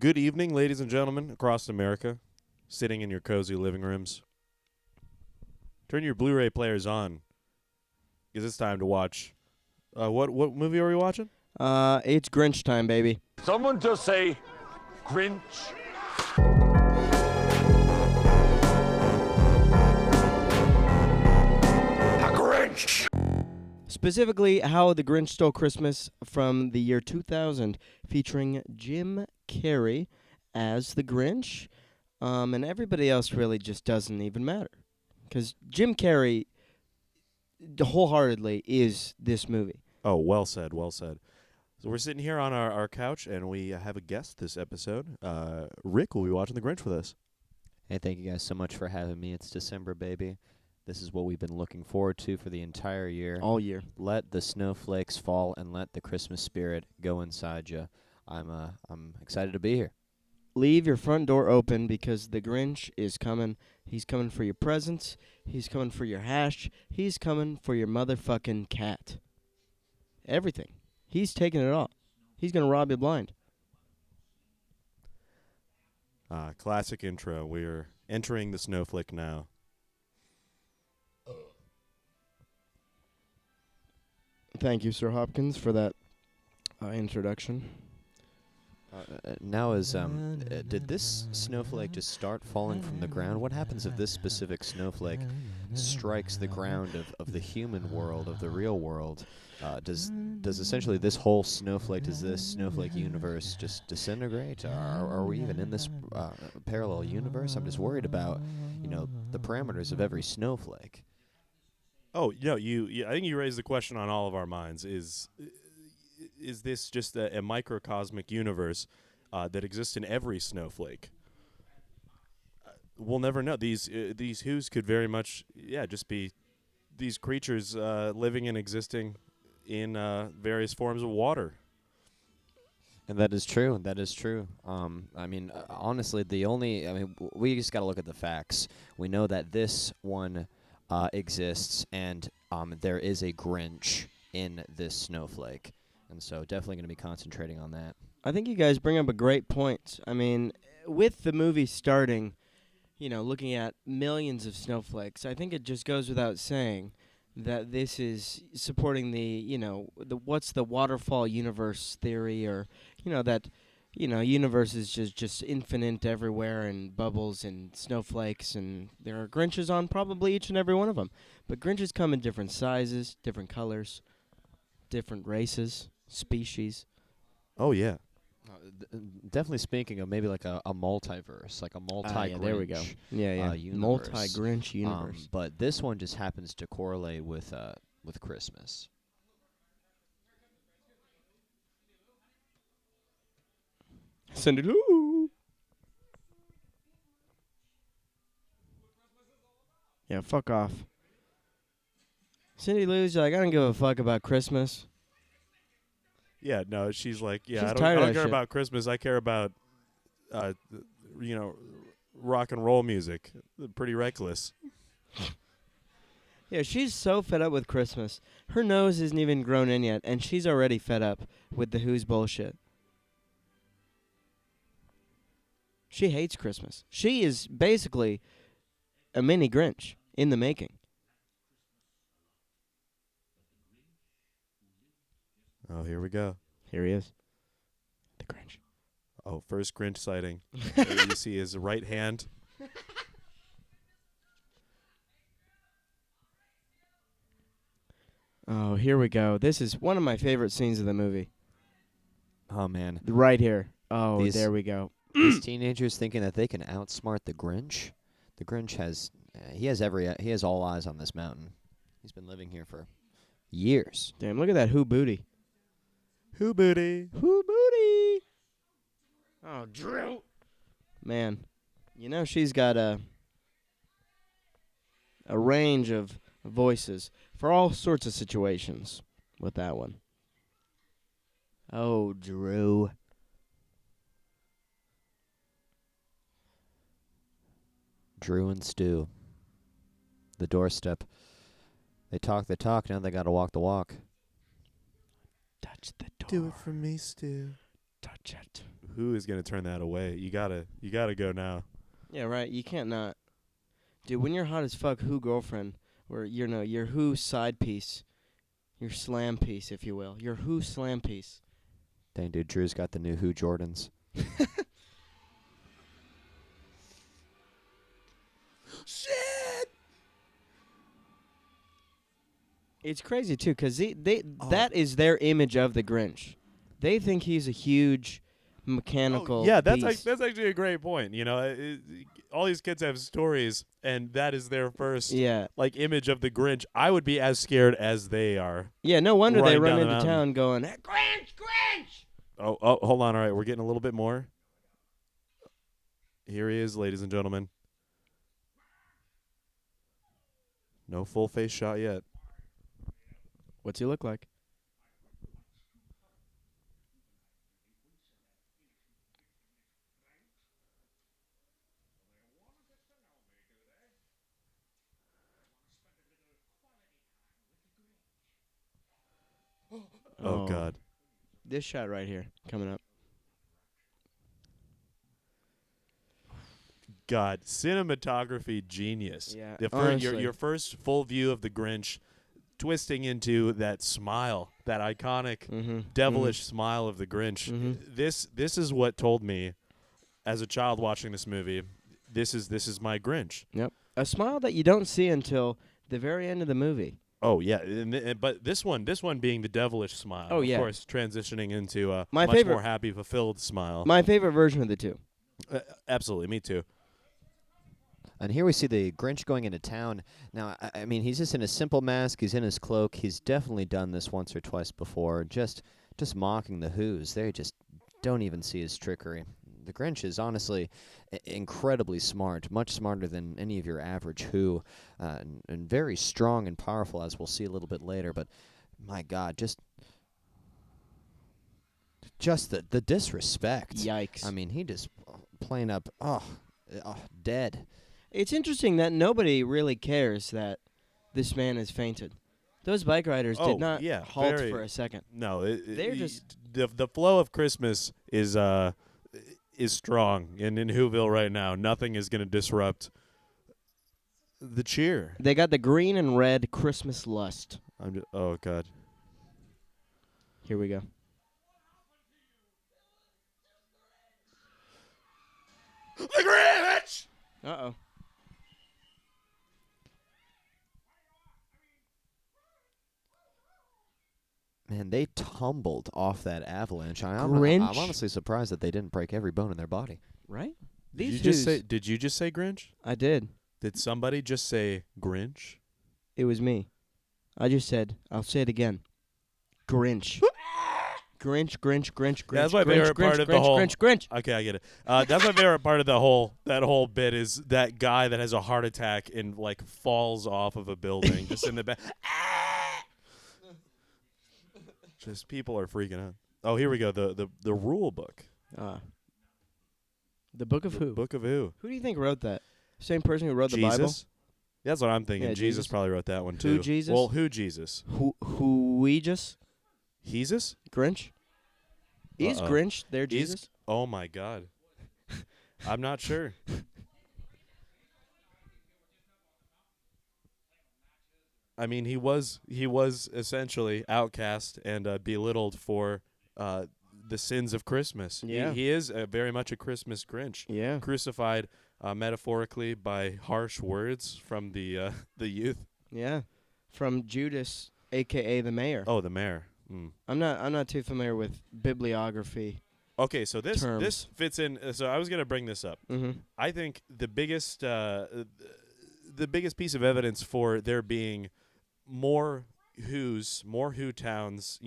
Good evening, ladies and gentlemen across America, sitting in your cozy living rooms. Turn your Blu-ray players on, because it's time to watch. What movie are we watching? It's Grinch time, baby. Someone just say Grinch. A Grinch. Specifically, How the Grinch Stole Christmas from the year 2000, featuring Jim Carrey as the Grinch, and everybody else really just doesn't even matter. Because Jim Carrey wholeheartedly is this movie. Oh, well said, well said. So we're sitting here on our couch, and we have a guest this episode. Rick will be watching The Grinch with us. Hey, thank you guys so much for having me. It's December, baby. This is what we've been looking forward to for the entire year. All year. Let the snowflakes fall and let the Christmas spirit go inside you. I'm excited to be here. Leave your front door open because the Grinch is coming. He's coming for your presents. He's coming for your hash. He's coming for your motherfucking cat. Everything. He's taking it all. He's going to rob you blind. Classic intro. We're entering the snowflake now. Thank you, Sir Hopkins, for that introduction. Did this snowflake just start falling from the ground? What happens if this specific snowflake strikes the ground of the human world, of the real world? Does essentially this whole snowflake, does this snowflake universe just disintegrate? Are we even in this parallel universe? I'm just worried about, the parameters of every snowflake. Oh, I think you raised the question on all of our minds. Is this just a microcosmic universe that exists in every snowflake? We'll never know. These Who's could very much, just be these creatures living and existing in various forms of water. And that is true. That is true. Honestly, we just got to look at the facts. We know that this one exists, and there is a Grinch in this snowflake. And so definitely going to be concentrating on that. I think you guys bring up a great point. I mean, with the movie starting, looking at millions of snowflakes, I think it just goes without saying that this is supporting the what's the waterfall universe theory, or, that, universe is just infinite everywhere, and bubbles and snowflakes, and there are Grinches on probably each and every one of them. But Grinches come in different sizes, different colors, different races, species. Oh, yeah. Definitely speaking of maybe like a multiverse, like a multi-Grinch. There we go. Universe. Multi-Grinch universe. But this one just happens to correlate with Christmas. Cindy Lou. Yeah, fuck off. Cindy Lou's like, I don't give a fuck about Christmas. Yeah, no, she's like, She's I tired of don't that care shit. about Christmas. I care about, rock and roll music. Pretty reckless. Yeah, she's so fed up with Christmas. Her nose isn't even grown in yet, and she's already fed up with the Who's bullshit. She hates Christmas. She is basically a mini Grinch in the making. Oh, here we go. Here he is. The Grinch. Oh, first Grinch sighting. There you see his right hand. Oh, here we go. This is one of my favorite scenes of the movie. Oh, man. Right here. Oh, These- there we go. These teenagers thinking that they can outsmart the Grinch. The Grinch he has all eyes on this mountain. He's been living here for years. Damn, look at that Who booty. Who booty? Who booty? Oh, Drew. Man, she's got a range of voices for all sorts of situations with that one. Oh, Drew. Drew and Stu. The doorstep. They talk the talk, now they gotta walk the walk. Touch the door. Do it for me, Stu. Touch it. Who is gonna turn that away? You gotta go now. Yeah, right. You can't not. Dude, when you're hot as fuck, Who girlfriend, or your Who side piece, your slam piece, if you will, your Who slam piece. Dang, dude, Drew's got the new Who Jordans. Shit! It's crazy too, 'cause that is their image of the Grinch. They think he's a huge mechanical. Yeah, that's beast. that's actually a great point. You know, all these kids have stories, and that is their first Yeah, like image of the Grinch. I would be as scared as they are. yeah. No wonder they Running run down the into mountain. town going, Grinch. Oh, hold on. All right, we're getting a little bit more. Here he is, ladies and gentlemen. No full face shot yet. What's he look like? Oh God. This shot right here coming up. God, cinematography genius. Yeah, your honestly. your first full view of the Grinch, twisting into that smile, that iconic devilish smile of the Grinch. This is what told me, as a child watching this movie, this is my Grinch. Yep. A smile that you don't see until the very end of the movie. Oh yeah, but this one being the devilish smile. Oh, yeah. Of course, transitioning into a My much favorite- more happy, fulfilled smile. My favorite version of the two. Absolutely, me too. And here we see the Grinch going into town. Now, I mean, he's just in a simple mask. He's in his cloak. He's definitely done this once or twice before, just mocking the Who's. They just don't even see his trickery. The Grinch is honestly incredibly smart, much smarter than any of your average Who, and very strong and powerful, as we'll see a little bit later. But my God, just the disrespect. Yikes. I mean, he just plain up, dead. It's interesting that nobody really cares that this man has fainted. Those bike riders Oh, did not yeah, halt very- for a second. No, They're just- the flow of Christmas is strong, and in Whoville right now, nothing is going to disrupt the cheer. They got the green and red Christmas lust. Oh God. Here we go. The Grinch! Uh-oh. Man, they tumbled off that avalanche. I'm Grinch? honestly surprised that they didn't break every bone in their body. Right? Did These you just say Grinch? I did. Did somebody just say Grinch? It was me. I just said, I'll say it again. Grinch. Grinch, Grinch, Grinch, Grinch. Yeah, that's my Grinch, favorite Grinch, part of Grinch, the whole. Grinch, Grinch. Okay, I get it. That's my favorite part of that whole bit is that guy that has a heart attack and like falls off of a building just in the back. Just people are freaking out. Oh, here we go. The rule book. The Book of Who? Book of Who? Who do you think wrote that? Same person who wrote the Bible? Jesus. That's what I'm thinking. Yeah, Jesus Jesus. probably wrote that one too. Who Jesus? Well, who Jesus? Who we just? Jesus? Grinch? Is Uh-oh. Grinch their Jesus? Oh my God. I'm not sure. I mean, he was essentially outcast and belittled for the sins of Christmas. Yeah. He is very much a Christmas Grinch. Yeah. Crucified metaphorically by harsh words from the youth. Yeah. From Judas, a.k.a. the mayor. Oh, the mayor. Mm. I'm not too familiar with bibliography. Okay, so this Terms. fits in. So I was going to bring this up. Mm-hmm. I think the biggest piece of evidence for there being more Who towns,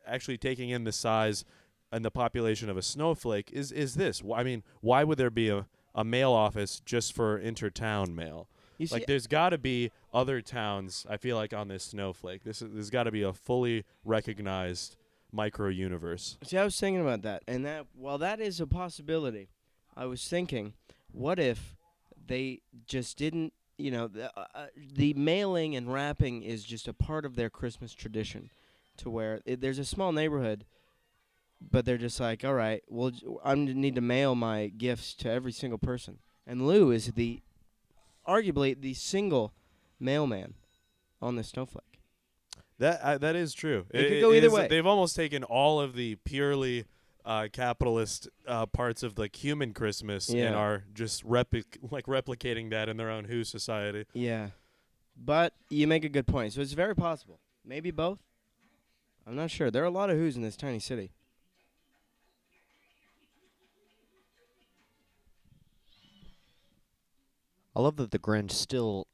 actually taking in the size and the population of a snowflake is this. I mean, why would there be a mail office just for intertown mail? You see, Like, there's got to be other towns, I feel like, on this snowflake. There's got to be a fully recognized micro-universe. I was thinking about that, and while that is a possibility, I was thinking, what if they just didn't, the mailing and wrapping is just a part of their Christmas tradition, to where there's a small neighborhood but they're just like, all right, well, I need to mail my gifts to every single person. And Lou is arguably the single mailman on the snowflake. That is true. It could go either way. They've almost taken all of the purely capitalist parts of like human Christmas and Yeah. are just replicating that in their own Who society. Yeah. But you make a good point. So it's very possible. Maybe both. I'm not sure. There are a lot of Who's in this tiny city. I love that the Grinch still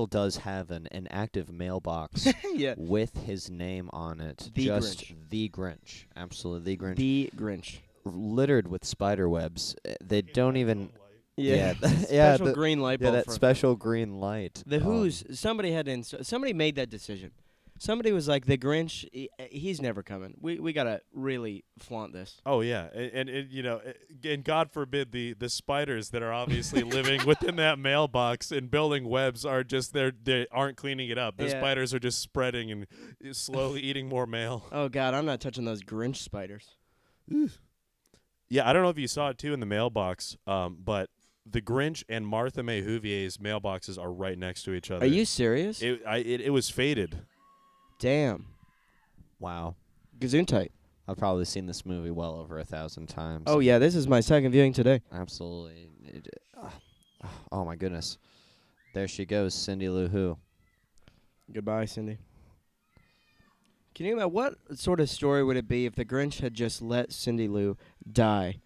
does have an active mailbox Yeah. with his name on it. The Just Grinch. the Grinch. Absolutely the Grinch. The Grinch. Littered with spider webs. They don't even. Yeah. Yeah, Special green light Yeah, bulb. that for special green light. the Who's. Somebody had to. Somebody made that decision. Somebody was like, the Grinch. He's never coming. We gotta really flaunt this. Oh yeah, and you know, and God forbid the spiders that are obviously living within that mailbox and building webs are just they aren't cleaning it up. The Yeah. spiders are just spreading and slowly eating more mail. Oh God, I'm not touching those Grinch spiders. Yeah, I don't know if you saw it too in the mailbox, but the Grinch and Martha May Whovier's mailboxes are right next to each other. Are you serious? It was faded. Damn. Wow. Gesundheit. I've probably seen this movie well over 1,000 times. Oh yeah, this is my second viewing today. Absolutely. Oh my goodness. There she goes, Cindy Lou Who. Goodbye, Cindy. Can you imagine what sort of story would it be if the Grinch had just let Cindy Lou die?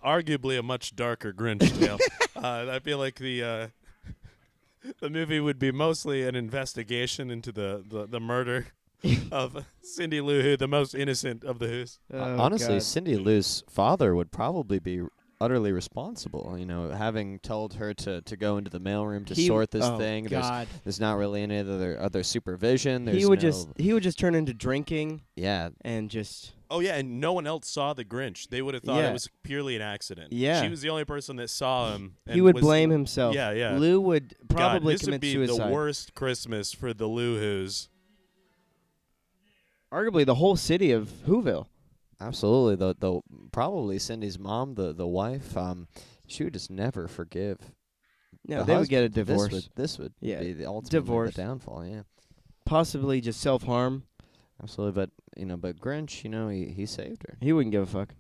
Arguably a much darker Grinch tale. I feel like the movie would be mostly an investigation into the murder of Cindy Lou Who, the most innocent of the Who's. Oh, Honestly, God. Cindy Lou's father would probably be utterly responsible. You know, having told her to go into the mailroom to sort this thing. God. There's not really any other supervision. There's He would no, just turn into drinking yeah. and just Oh yeah, and no one else saw the Grinch. They would have thought Yeah. it was purely an accident. Yeah. She was the only person that saw him. And he would was- blame himself. Yeah, yeah. Lou would probably God, this commit would be suicide. the worst Christmas for the Lou Who's. Arguably the whole city of Whoville. Absolutely. The probably Cindy's mom, the wife, she would just never forgive. No, the they would get a husband. divorce. This would Yeah, be the ultimate divorce. the downfall. Yeah, Possibly just self-harm. absolutely. But Grinch, he saved her. He wouldn't give a fuck.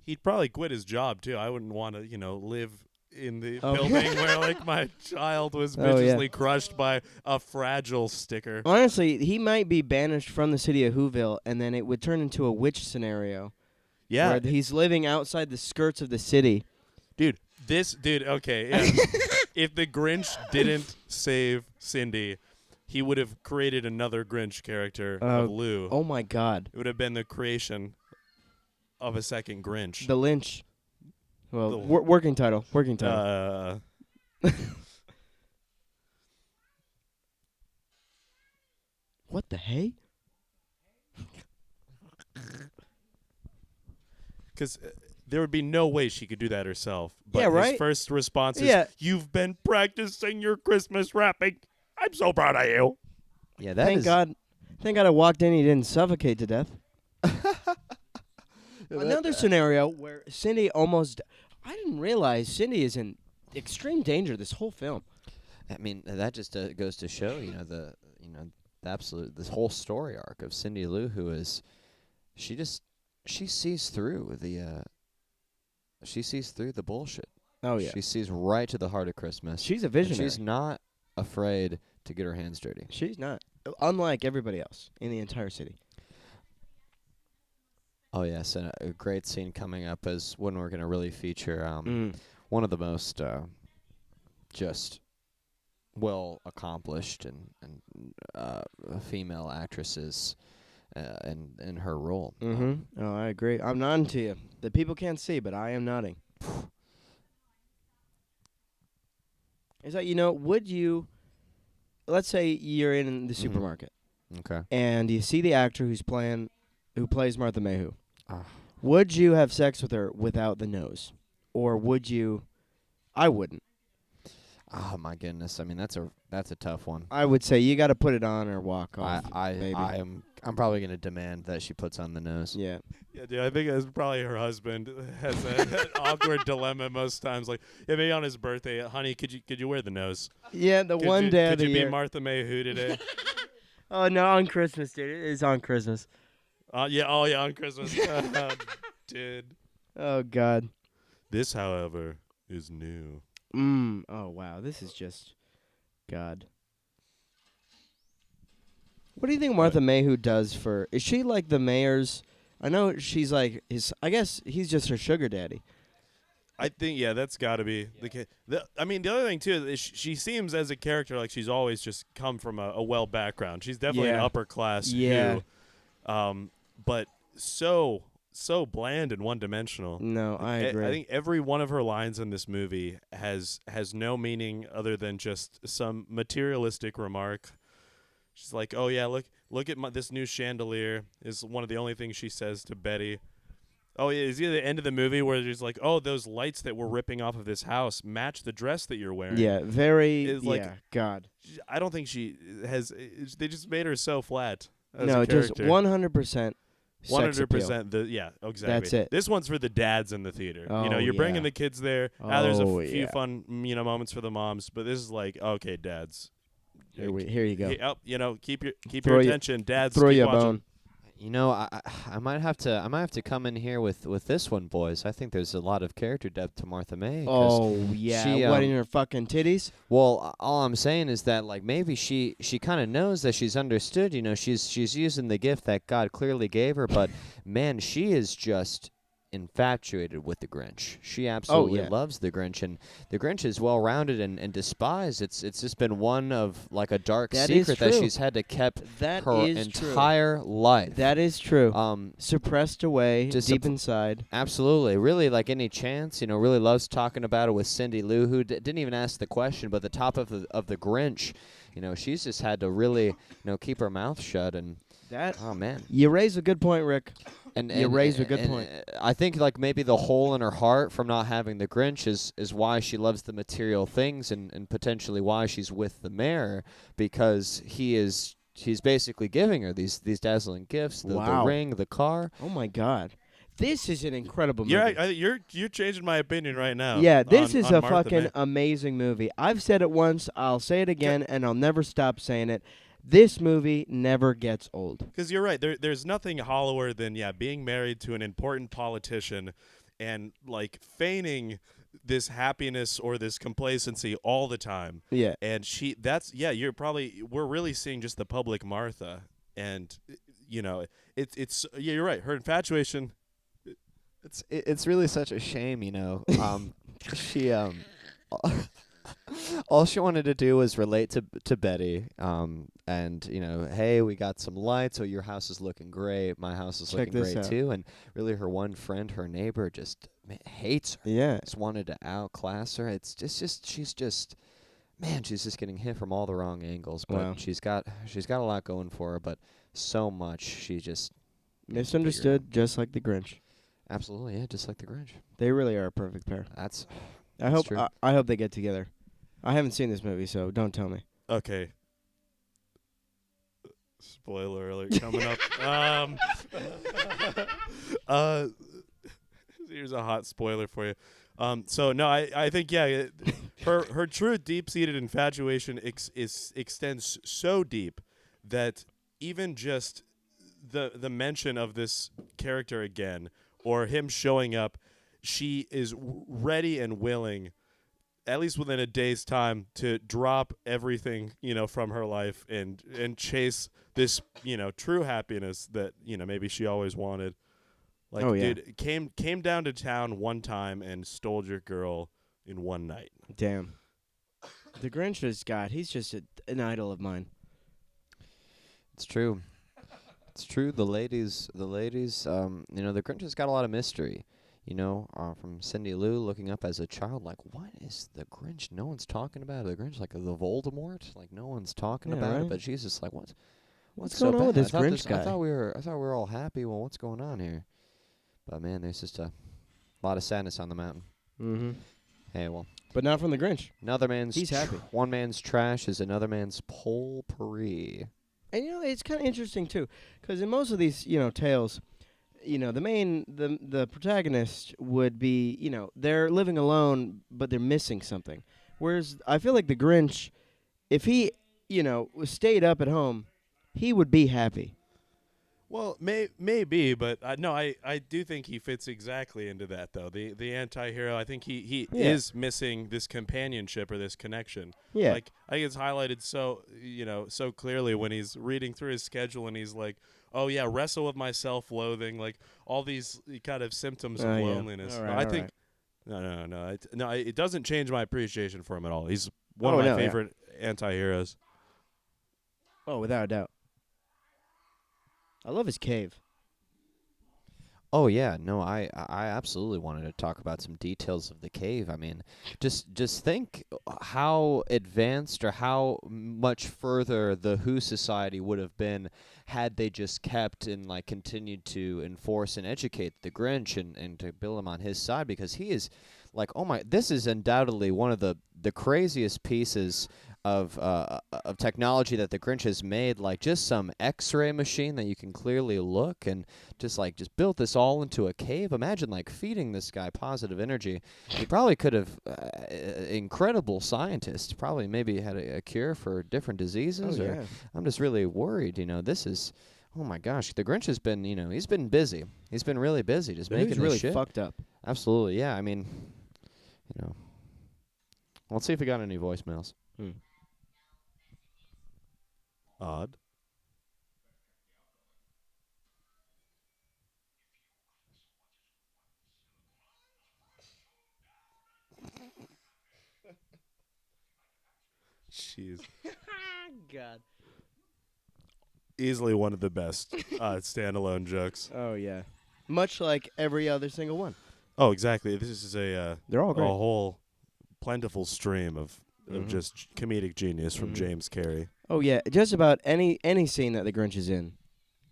He'd probably quit his job too. I wouldn't want to, live in the Oh. building where like my child was Oh, yeah. viciously crushed by a fragile sticker. Honestly, he might be banished from the city of Whoville, and then it would turn into a witch scenario. Yeah, Where he's living outside the skirts of the city. dude. Okay. Yeah. If the Grinch didn't save Cindy, he would have created another Grinch character of Lou. Oh my God. It would have been the creation of a second Grinch. The Lynch. Well, The- working title. Working title. What the hey? Because there would be no way she could do that herself. But Yeah, right? his first response is, Yeah. "You've been practicing your Christmas rapping. I'm so proud of you." Yeah, that Thank is- God. Thank God I walked in. He didn't suffocate to death. Another scenario where Cindy almost. I didn't realize Cindy is in extreme danger this whole film. I mean, that just goes to show, the absolute this whole story arc of Cindy Lou, who is, she sees through the bullshit. Oh yeah. She sees right to the heart of Christmas. She's a and visionary. she's not afraid to get her hands dirty. She's not. Unlike everybody else in the entire city. Oh yes, and a great scene coming up is when we're going to really feature Mm. one of the most just well accomplished and female actresses in her role. Mm-hmm. Oh, I agree. I'm nodding to you. The people can't see, but I am nodding. Is that, would you, let's say you're in the supermarket Okay. and you see the actor who plays Martha Mayhew. Ah. Would you have sex with her without the nose? Or would you, I wouldn't. Oh my goodness! I mean, that's a tough one. I would say you got to put it on or walk off. baby. I'm probably gonna demand that she puts on the nose. Yeah. Yeah, dude, I think it's probably her husband has an awkward dilemma most times. Like, yeah, maybe on his birthday, honey, could you wear the nose? Yeah, the one day of Could the you year. be Martha May Who today? Oh no, on Christmas, dude. It is on Christmas. Yeah, oh yeah, on Christmas, dude. Oh God. This, however, is new. Oh wow, this is just God. What do you think Martha Mayhew does for? Is she like the mayor's? I know she's like his. I guess he's just her sugar daddy. I think, yeah, that's got to be the case. I mean, the other thing, too, is she seems as a character like she's always just come from a well background. She's definitely an upper class Who, but so bland and one-dimensional. No, I agree. I think every one of her lines in this movie has no meaning other than just some materialistic remark. She's like, "Oh yeah, look at this new chandelier." Is one of the only things she says to Betty. Oh yeah, is it the end of the movie where there's like, "Oh, those lights that we're ripping off of this house match the dress that you're wearing." Yeah, very. It's like, God. I don't think she has. They just made her so flat. As No, a just character. 100%. 100%. Yeah, exactly. That's it. This one's for the dads in the theater. Oh, you're bringing yeah. the kids there. There's a Oh, few yeah. fun, moments for the moms, but this is like, okay, dads. Here you go. Keep your Throw you- attention, dads. Throw keep you a watching. bone. You know, I might have to come in here with this one, boys. I think there's a lot of character depth to Martha May. 'Cause Oh yeah, she, what in her fucking titties? well, all I'm saying is that like maybe she kind of knows that she's understood. You know, she's using the gift that God clearly gave her, but man, she is just infatuated with the Grinch. She absolutely yeah. loves the Grinch, and the Grinch is well rounded and despised. It's just been one of like a dark That is secret that true. she's had to keep That her is true. entire life. That is true. Suppressed away just deep inside. Absolutely. Really, like any chance, really loves talking about it with Cindy Lou, who didn't even ask the question, but the top of the Grinch, she's just had to really, keep her mouth shut. And oh man, You raise a good point, Rick. and You raise a good point. I think like maybe the hole in her heart from not having the Grinch is why she loves the material things and potentially why she's with the mayor, because he's basically giving her these dazzling gifts, the ring, the car. Oh my God, this is an incredible movie. You're changing my opinion right now. Yeah, this is on a Martha fucking May. amazing movie. I've said it once, I'll say it again, and I'll never stop saying it. This movie never gets old. Because you're right. There's nothing hollower than being married to an important politician and like feigning this happiness or this complacency all the time. Yeah. And we're really seeing just the public Martha, and it's you're right. Her infatuation. It's really such a shame, she all she wanted to do was relate to Betty, and hey, we got some lights. Oh, your house is looking great. My house is Check looking this great out. too. And really, her one friend, her neighbor, just hates her. Yeah. Just wanted to outclass her. It's just she's just getting hit from all the wrong angles. But Wow. she's got a lot going for her, but so much she just needs to figure Misunderstood, just like the Grinch. out. Absolutely, yeah, just like the Grinch. They really are a perfect pair. That's I hope true. I hope they get together. I haven't seen this movie, so don't tell me. Okay. Spoiler alert coming up. Here's a hot spoiler for you. So no, I think her true deep-seated infatuation extends so deep that even just the mention of this character again or him showing up, she is ready and willing, at least within a day's time, to drop everything, from her life and chase this, true happiness that, maybe she always wanted. Like, Oh, yeah. dude, came down to town one time and stole your girl in one night. Damn. The Grinch is he's just an idol of mine. It's true. It's true. The ladies, the Grinch has got a lot of mystery. From Cindy Lou looking up as a child, like, what is the Grinch? No one's talking about it. The Grinch, like the Voldemort, like no one's talking Yeah, about right? it. But she's just like, what's going so on with bad? this I thought Grinch guy? I thought we were all happy. Well, what's going on here? But man, there's just a lot of sadness on the mountain. Mm-hmm. Hey, well, But not from the Grinch. Another man's He's happy. one man's trash is another man's potpourri. And it's kind of interesting too, because in most of these tales, the protagonist would be they're living alone, but they're missing something. Whereas I feel like the Grinch, if he stayed up at home, he would be happy. Well, maybe, but no, I do think he fits exactly into that, though. The anti-hero, I think he is missing this companionship or this connection. Yeah. Like, I think it's highlighted so clearly when he's reading through his schedule and he's like, oh, yeah, wrestle with my self-loathing, like all these kind of symptoms of loneliness. All No, right, I think, no. It doesn't change my appreciation for him at all. He's one Oh, of my no, yeah. favorite anti-heroes. Oh, without a doubt. I love his cave. Oh yeah, no, I absolutely wanted to talk about some details of the cave. I mean, just think how advanced or how much further the Who Society would have been had they just kept and like continued to enforce and educate the Grinch and to build him on his side, because he is like, oh my, this is undoubtedly one of the craziest pieces of technology that the Grinch has made, like just some X-ray machine that you can clearly look and just built this all into a cave. Imagine like feeding this guy positive energy. He probably could have incredible scientist. Probably maybe had a cure for different diseases. Oh, or yeah. I'm just really worried. This is. Oh my gosh, the Grinch has been. He's been busy. He's been really busy, just making He's this really shit. fucked up. Absolutely, yeah. I mean, let's see if we got any voicemails. Odd. Jeez. God. Easily one of the best standalone jokes. Oh yeah. Much like every other single one. Oh, exactly. This is a They're all great. whole plentiful stream of just comedic genius from James Carey. Oh yeah, just about any scene that the Grinch is in,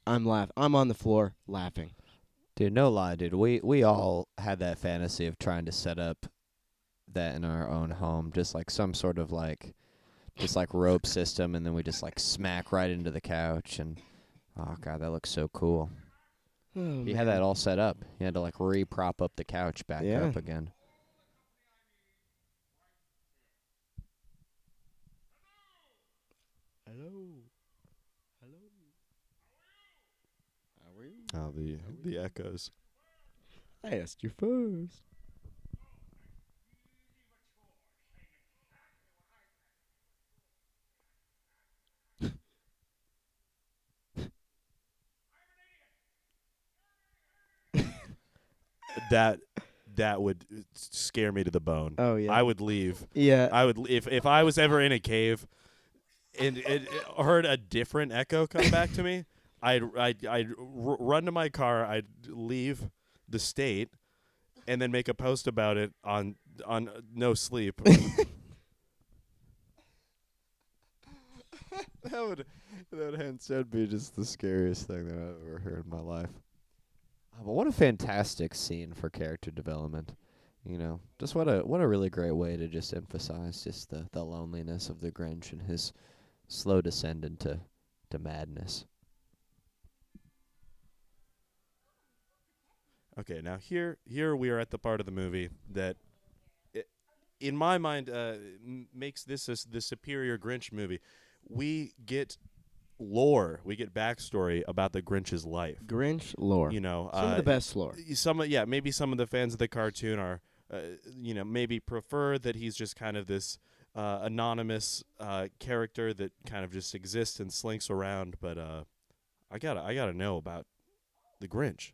I'm on the floor laughing. Dude, no lie, dude. We all had that fantasy of trying to set up that in our own home, just like some sort of rope system, and then we just smack right into the couch, and oh god, that looks so cool. Oh, He had that all set up. He had to re-prop up the couch back Yeah. up again. Hello. How are you? Oh, the echoes. I asked you first. That would scare me to the bone. Oh yeah. I would leave. Yeah. I would if I was ever in a cave and it heard a different echo come back to me, I'd run to my car, I'd leave the state, and then make a post about it on No Sleep. That would hands down be just the scariest thing that I've ever heard in my life. But what a fantastic scene for character development. Just what a really great way to just emphasize just the loneliness of the Grinch and his slow descent into madness. Okay, now here we are at the part of the movie that, in my mind, makes this the superior Grinch movie. We get lore, we get backstory about the Grinch's life. Grinch lore. Some of the best lore. Maybe some of the fans of the cartoon are, maybe prefer that he's just kind of this anonymous character that kind of just exists and slinks around. But I gotta know about the Grinch.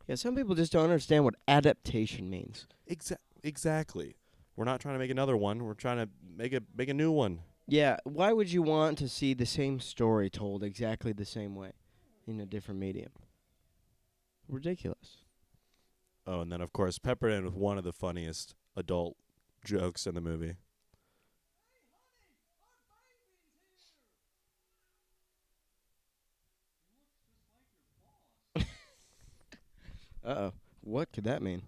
Yeah, some people just don't understand what adaptation means. Exactly. We're not trying to make another one. We're trying to make a new one. Yeah, why would you want to see the same story told exactly the same way in a different medium? Ridiculous. Oh, and then, of course, peppered in with one of the funniest adult jokes in the movie. Uh-oh. What could that mean?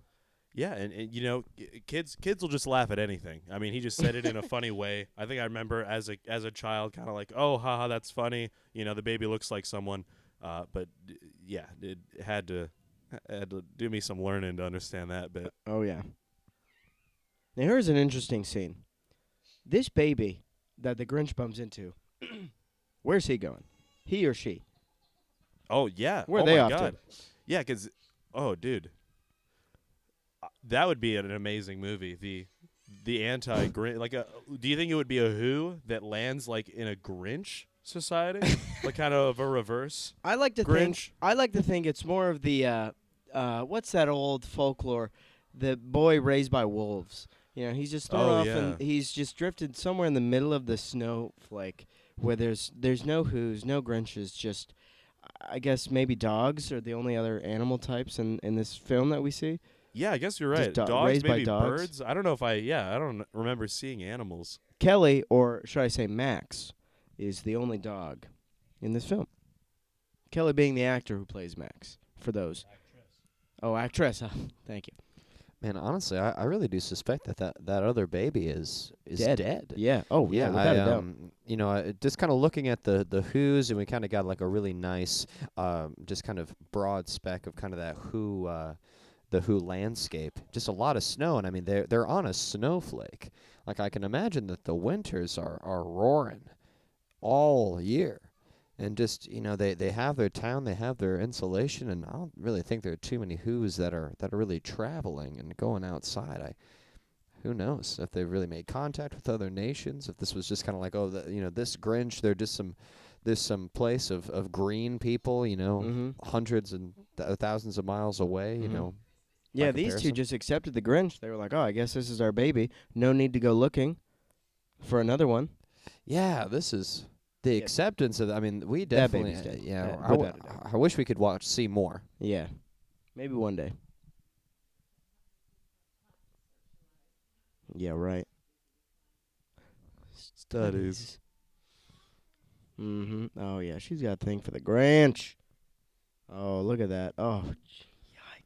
Yeah, and you know, kids will just laugh at anything. I mean, he just said it in a funny way. I think I remember as a child, kind of like, oh, haha, that's funny. You know, the baby looks like someone. Yeah, it had to do me some learning to understand that bit. Oh yeah. Now here's an interesting scene. This baby that the Grinch bumps into, where's he going? He or she? Oh yeah. Where are Oh they my off god. Yeah, 'cause oh dude, that would be an amazing movie. The anti Grinch, like a. Do you think it would be a Who that lands like in a Grinch society, like kind of a reverse I like to think. Grinch? I like to think it's more of the what's that old folklore? The boy raised by wolves. You know, he's just thrown Oh, off yeah. and he's just drifted somewhere in the middle of the snowflake where there's no Who's, no Grinches, just I guess maybe dogs are the only other animal types in this film that we see. Yeah, I guess you're Just right. Dogs, raised by maybe dogs. birds. I don't know if I. Yeah, I don't remember seeing animals. Kelly, or should I say Max, is the only dog in this film. Kelly being the actor who plays Max. For those. Oh, actress. Thank you. Man, honestly, I really do suspect that other baby is dead. Yeah. Oh, yeah. Without a doubt. You know, just kind of looking at the Who's, and we kind of got like a really nice, just kind of broad speck of kind of that the Who landscape. Just a lot of snow, and I mean they're on a snowflake. Like I can imagine that the winters are roaring all year. And just, you know, they have their town, they have their insulation, and I don't really think there are too many Who's that are really traveling and going outside. Who knows if they've really made contact with other nations? If this was just kind of like, oh, you know, this Grinch, they're just some place of green people, you know, hundreds and thousands of miles away, you know. Yeah, by these two comparison. just accepted the Grinch. They were like, oh, I guess this is our baby. No need to go looking for another one. Yeah, this is the Yeah. acceptance of. I mean, we That definitely. baby's dead. Yeah, Yeah, I without a doubt. I wish we could see more. Yeah. Maybe one day. Yeah, right. Studies. Mm-hmm. Oh, yeah. She's got a thing for the Grinch. Oh, look at that. Oh,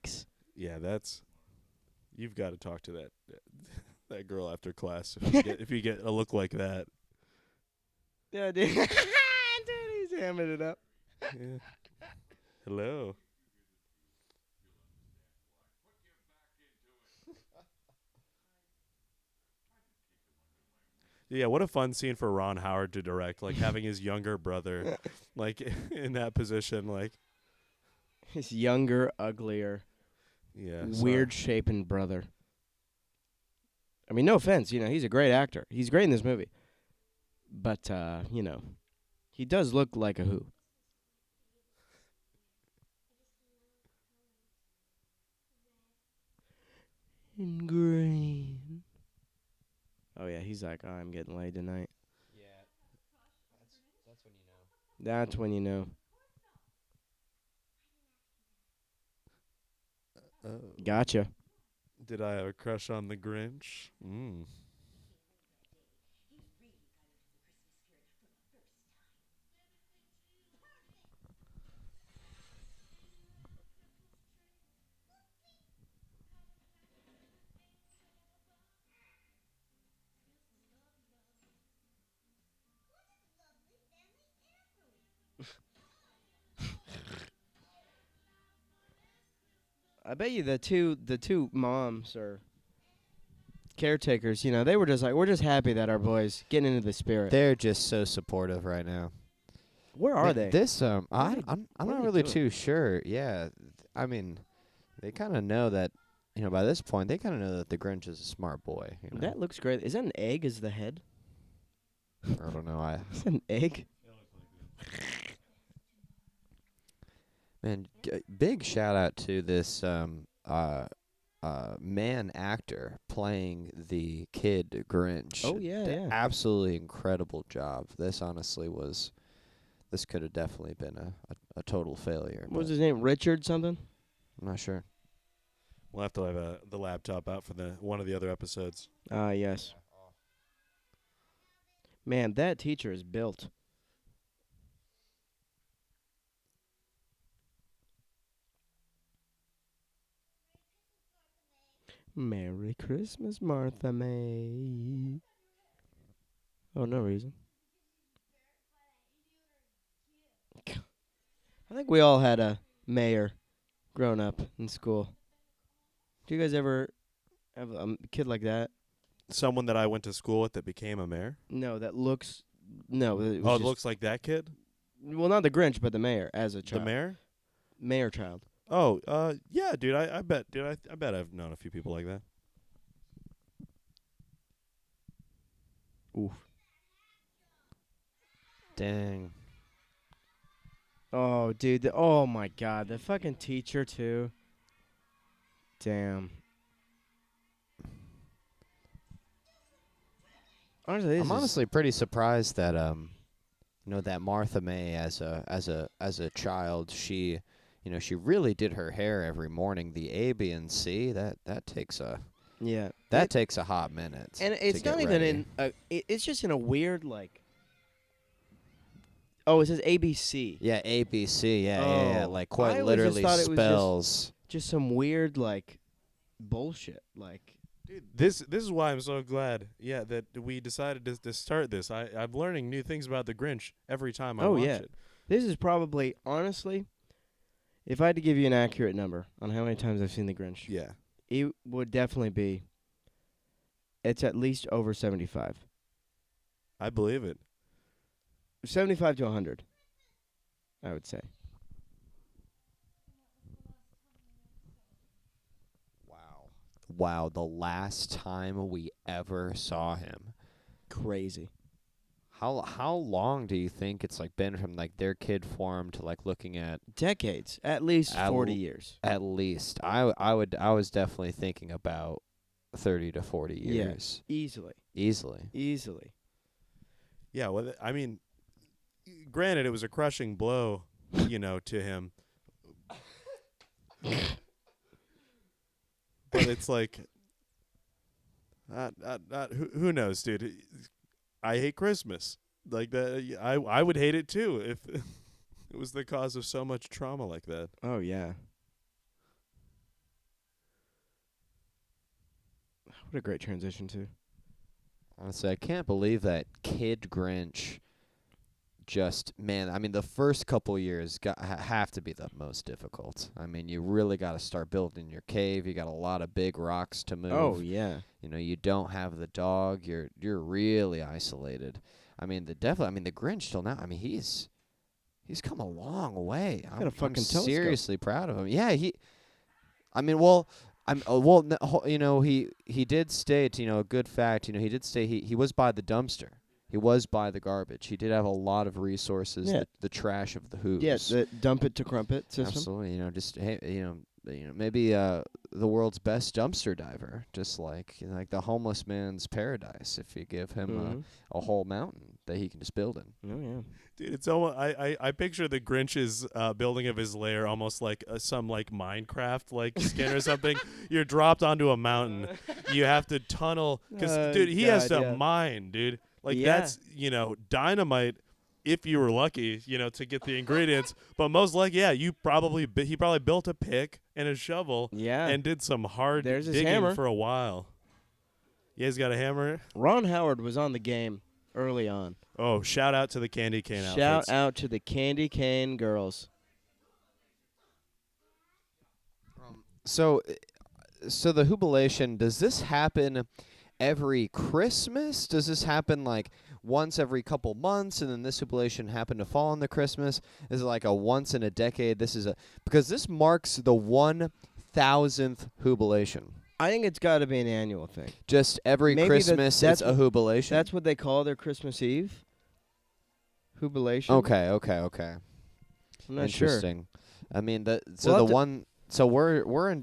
yikes. Yeah, you've got to talk to that girl after class if you get a look like that. Yeah, dude. Dude, he's hamming it up. Yeah. Hello. Yeah, what a fun scene for Ron Howard to direct, like having his younger brother like in that position, like His younger, uglier, yeah, weird-shapen brother. I mean, no offense. You know, he's a great actor. He's great in this movie. But, you know, he does look like a Who. In green. Oh, yeah, he's like, oh, I'm getting laid tonight. Yeah, that's when you know. That's when you know. Gotcha. Did I have a crush on the Grinch? Mm. I bet you the two moms or caretakers, you know, they were just like, we're just happy that our boy's getting into the spirit. They're just so supportive right now. Where are they? This are I'm they- I'm what are not they really doing? too sure. Yeah, I mean, they kind of know that. You know, by this point, they kind of know that the Grinch is a smart boy. You know? That looks great. Is that an egg as the head? I don't know. Is that an egg? Man, big shout out to this man actor playing the kid Grinch. Oh, yeah, yeah. Absolutely incredible job. This honestly was. This could have definitely been a total failure. What was but his name? Richard something? I'm not sure. We'll have to have the laptop out for one of the other episodes. Ah, yes. Man, that teacher is built. Merry Christmas, Martha May. Oh, no reason. I think we all had a mayor growing up in school. Do you guys ever have a kid like that? Someone that I went to school with that became a mayor. No, that looks. No, it was Oh, it just- looks like that kid. Well, not the Grinch, but the mayor as a child. The mayor. Mayor child. Oh, yeah, dude. I bet, dude. I bet I've known a few people like that. Oof. Dang. Oh, dude. Oh, my God. The fucking teacher, too. Damn. Honestly, I'm honestly pretty surprised that that Martha May as a child, she really did her hair every morning. The A, B, and C, that takes a yeah. takes a hot minute. And it's to not get even ready. it's just in a weird, like. Oh, it says ABC. Yeah, A, B, C. Yeah. Oh, Like I quite always just literally thought it was just- spells. Just some weird, like, bullshit. Like. Dude, this is why I'm so glad. Yeah, that we decided to start this. I'm learning new things about the Grinch every time I watch it. This is probably, honestly, if I had to give you an accurate number on how many times I've seen The Grinch, Yeah. it would definitely be, it's at least over 75. I believe it. 75 to 100, I would say. Wow, the last time we ever saw him. Crazy. How long do you think it's like been from like their kid form to like looking at Decades. At least 40 years. at least I was definitely thinking about 30 to 40 years. Easily. Easily. Yeah, well, I mean, granted, it was a crushing blow, to him. But it's like, who knows, dude? I hate Christmas. Like that, I would hate it too if it was the cause of so much trauma like that. Oh, yeah. What a great transition, too. Honestly, I can't believe that Kid Grinch the first couple years have to be the most difficult. I mean, you really got to start building your cave. You got a lot of big rocks to move. Oh, yeah. You don't have the dog. You're really isolated. I mean, the Grinch till now. I mean, he's come a long way. Got a fucking I'm telescope. seriously proud of him. Yeah, he did state, a good fact, he did say he was by the dumpster. He was by the garbage. He did have a lot of resources, Yeah. the trash of the Who's. Yeah, the dump it to crumpet system. Absolutely. Just maybe the world's best dumpster diver, just like the homeless man's paradise if you give him a whole mountain that he can just build in. Oh, yeah. Dude, it's almost I picture the Grinch's building of his lair almost like some like Minecraft like skin or something. You're dropped onto a mountain. You have to tunnel because dude, he has to mine, dude. Like that's dynamite. If you were lucky, to get the ingredients, but most likely, yeah, he probably built a pick and a shovel, Yeah. and did some hard There's his digging hammer. for a while. Yeah, he's got a hammer. Ron Howard was on the game early on. Oh, shout out to the candy cane Shout outfits. out to the candy cane girls. So the Whobilation, does this happen every Christmas? Does this happen like once every couple months, and then this Whobilation happened to fall on the Christmas? Is it like a once in a decade? Because this marks the 1,000th Whobilation. I think it's got to be an annual thing. Just every Maybe Christmas, that's it's a Whobilation. That's what they call their Christmas Eve. Whobilation. Okay. I'm not sure. Interesting. I mean, we're in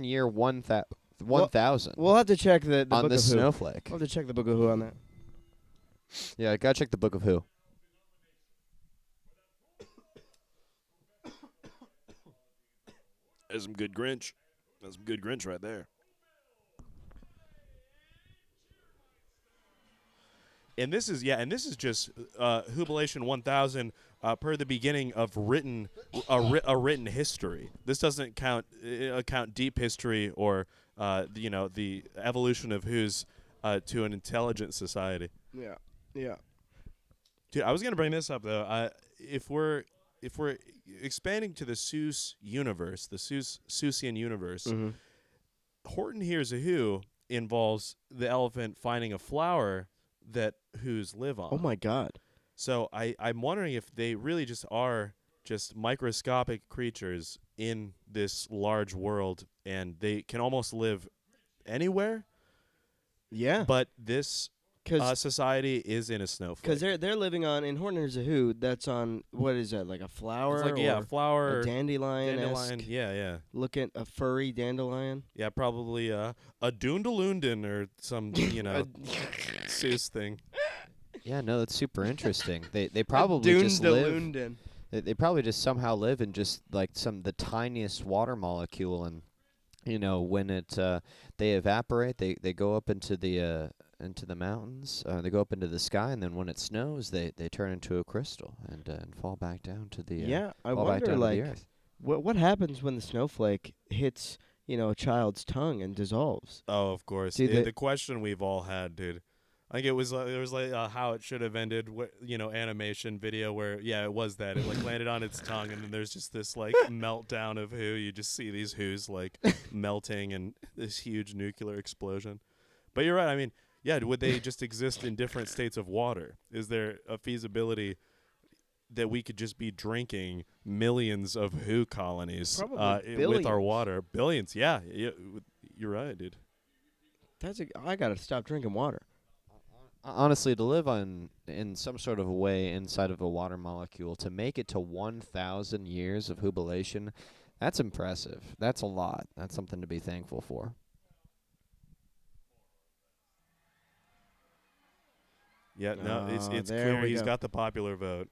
year 1,000 We'll have to check the on book this of Who. snowflake. We'll have to check the book of Who on that. Yeah, I gotta check the book of Who. There's some good Grinch. That's some good Grinch right there. And this is just Whobilation 1000 per the beginning of written history. This doesn't count deep history or the evolution of Who's to an intelligent society. Yeah. Yeah. Dude, I was gonna bring this up though. If we're expanding to the Seuss universe, the Seussian universe, Mm-hmm. Horton Hears a Who involves the elephant finding a flower that Who's live on. Oh my God. So I'm wondering if they really just are just microscopic creatures in this large world, and they can almost live anywhere. Yeah. But this Because society is in a snowflake. they're living on in Horton Hears a Who. That's on what is that, like a flower? It's like, yeah, or flower, a dandelion. yeah. Looking a furry dandelion. Yeah, probably a Doondaloonden or some, Seuss thing. Yeah, no, that's super interesting. They probably just live. They probably just somehow live in just like the tiniest water molecule, and when they evaporate, they go up into the mountains. They go up into the sky, and then when it snows, they turn into a crystal and fall back down to the I fall back wonder down to like the earth. what happens when the snowflake hits a child's tongue and dissolves. Oh, of course. Dude, The question we've all had, dude. I think it was how it should have ended, animation video where, it was that. It, landed on its tongue, and then there's just this, meltdown of Who. You just see these Who's, melting and this huge nuclear explosion. But you're right. I mean, would they just exist in different states of water? Is there a feasibility that we could just be drinking millions of Who colonies Probably with our billions. water? Billions, yeah. You're right, dude. I gotta stop drinking water. Honestly, to live in some sort of a way inside of a water molecule, to make it to 1,000 years of hubulation, that's impressive. That's a lot. That's something to be thankful for. Yeah, no, it's there clear we he's go. got the popular vote.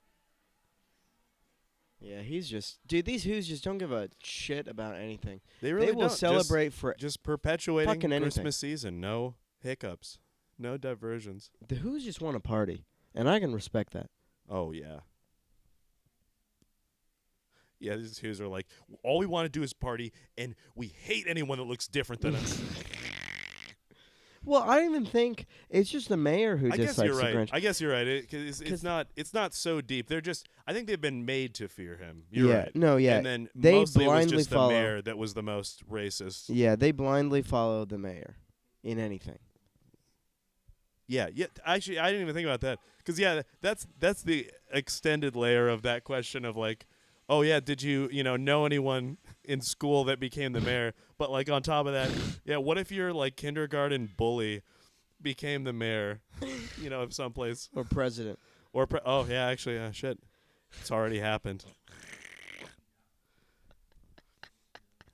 Yeah, he's just dude. These Who's just don't give a shit about anything. They really They will don't. celebrate for Just perpetuating fucking anything. Christmas season. No hiccups. No diversions. the Who's just want to party, and I can respect that. Oh, yeah. Yeah, these Who's are like, all we want to do is party, and we hate anyone that looks different than us. Well, I don't even think it's just the mayor who I guess dislikes you're the right. Grinch. I guess you're right. It's not so deep. I think they've been made to fear him. You're right. No, yeah. And then They mostly it was blindly just follow. the mayor that was the most racist. Yeah, they blindly follow the mayor in anything. Yeah. Actually, I didn't even think about that. Because, that's the extended layer of that question of, oh, yeah, did you, know anyone in school that became the mayor? But, on top of that, what if your, kindergarten bully became the mayor, of someplace? Or president. Oh, yeah, actually, shit. It's already happened.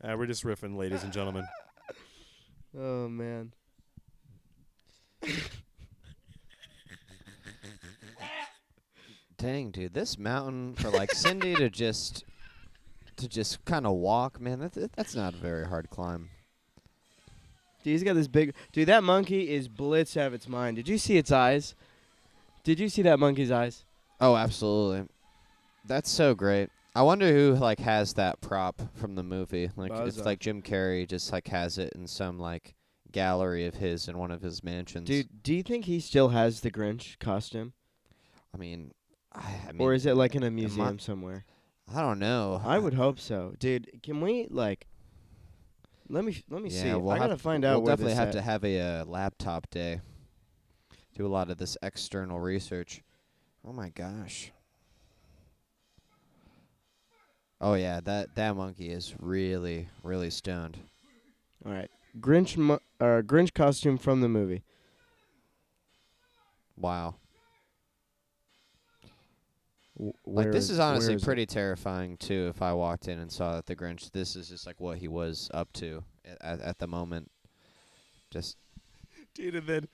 We're just riffing, ladies and gentlemen. Oh, man. Dang, dude, this mountain for Cindy to just kind of walk, man. That's not a very hard climb. Dude, he's got this big... Dude, that monkey is blitzed out of its mind. Did you see its eyes? Did you see that monkey's eyes? Oh, absolutely. That's so great. I wonder who has that prop from the movie. It's Buzz-off. Jim Carrey just has it in some gallery of his in one of his mansions. Dude, do you think he still has the Grinch costume? I mean, Or is it in a museum somewhere? I don't know. I would hope so. Dude, can we let me see. I gotta find out We'll where definitely this have at. to have a laptop day. Do a lot of this external research. Oh my gosh. Oh yeah, that monkey is really, really stoned. All right. Grinch costume from the movie. Wow. Where This is honestly where it? pretty terrifying too. If I walked in and saw that the Grinch, this is just what he was up to at the moment. Just Dude, and then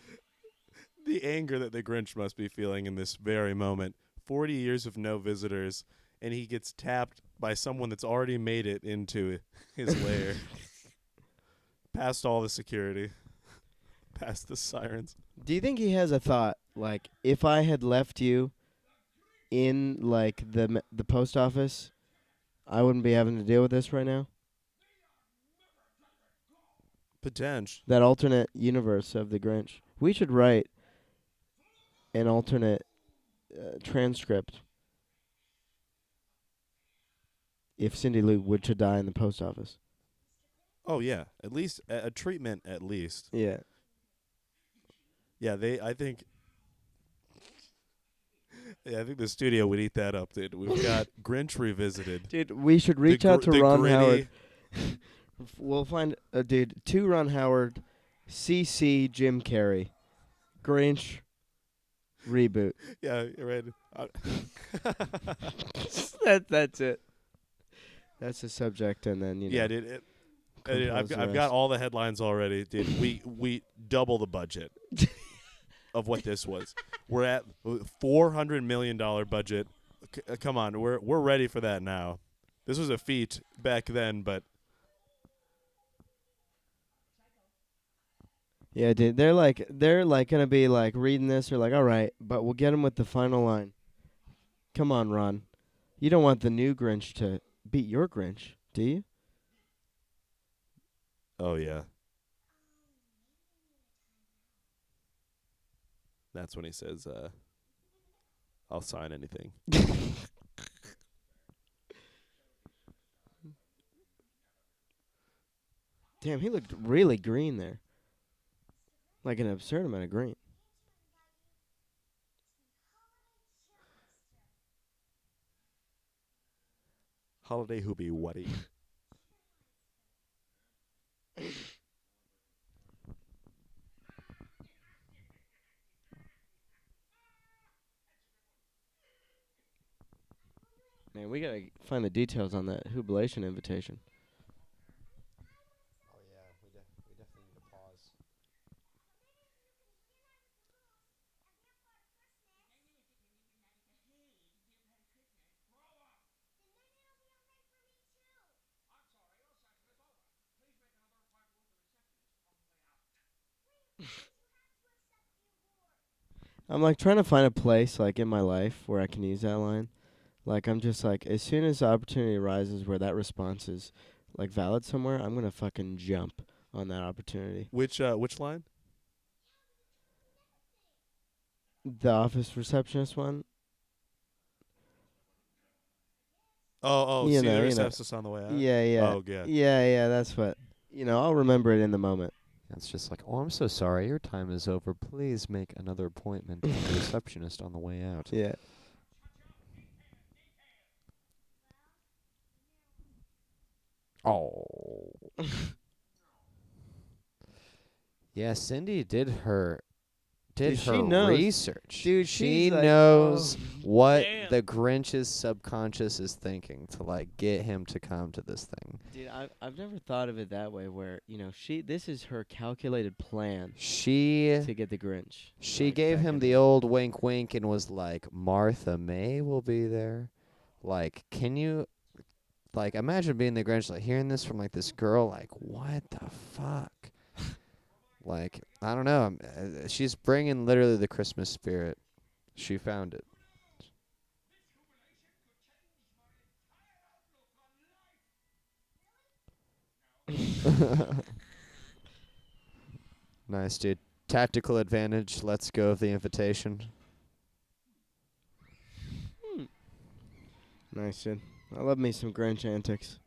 the anger that the Grinch must be feeling in this very moment. 40 years of no visitors, and he gets tapped by someone that's already made it into his lair. Past all the security. Past the sirens. Do you think he has a thought if I had left you in the post office, I wouldn't be having to deal with this right now? Potential. That alternate universe of the Grinch. We should write an alternate transcript if Cindy Lou would to die in the post office. Oh yeah, at least a treatment. At least. Yeah. Yeah, I think. Yeah, I think the studio would eat that up, dude. We've got Grinch Revisited. Dude, we should reach out to the Ron gritty- Howard. We'll find a dude. 2 Ron Howard, CC Jim Carrey, Grinch reboot. Yeah, you're right. That's it. That's the subject, and then Yeah, dude. I've compose the got rest. all the headlines already, dude. We double the budget of what this was. We're at $400 million budget. Come on, we're ready for that now. This was a feat back then, but Yeah, dude. They're like gonna be like reading this. They're like, all right, but we'll get him with the final line. Come on, Ron. You don't want the new Grinch to beat your Grinch, do you? oh yeah. That's when he says, "I'll sign anything." Damn, he looked really green there. Like an absurd amount of green. Holiday Hoobie Wuddy. Man, we gotta find the details on that Hublation invitation. Oh yeah, we definitely need to pause. I'm like trying to find a place like in my life where I can use that line. Like I'm just like as soon as the opportunity arises where that response is like valid somewhere, I'm gonna fucking jump on that opportunity. Which line? The office receptionist one. Oh, You see know, the you know. receptionist on the way out? Yeah, yeah. Oh, yeah. Yeah, that's what. I'll remember it in the moment. It's just like, oh, I'm so sorry, your time is over. Please make another appointment with the receptionist on the way out. Yeah. Oh. Yeah, Cindy did her Dude, she knows. research. Dude, she she's like, knows oh, what damn. the Grinch's subconscious is thinking to like get him to come to this thing. Dude, I've never thought of it that way where, this is her calculated plan She to get the Grinch. She gave him the old wink wink and was like, Martha May will be there. Like, can you, like, imagine being the Grinch, like, hearing this from, like, this girl, like, what the fuck? Like, I don't know. She's bringing literally the Christmas spirit. She found it. Nice, dude. Tactical advantage. Let's go of the invitation. Nice, dude. I love me some Grinch antics.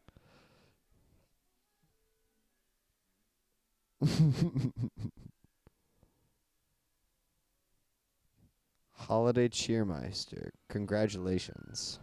Holiday Cheermeister. Congratulations.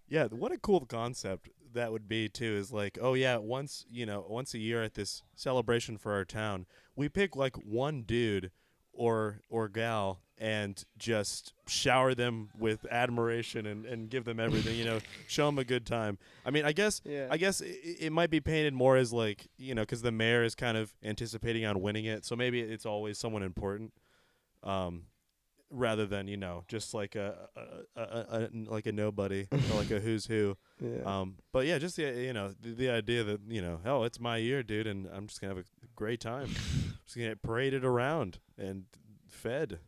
Yeah, what a cool concept that would be too. Is like, oh yeah, once a year at this celebration for our town, we pick like one dude or gal and just shower them with admiration and give them everything. Show them a good time. I mean, I guess it might be painted more as like because the mayor is kind of anticipating on winning it, so maybe it's always someone important. Rather than just like a like a nobody or like a who's who. Yeah. But yeah, just the idea that oh, it's my year, dude, and I'm just gonna have a great time. Just gonna get paraded around and fed.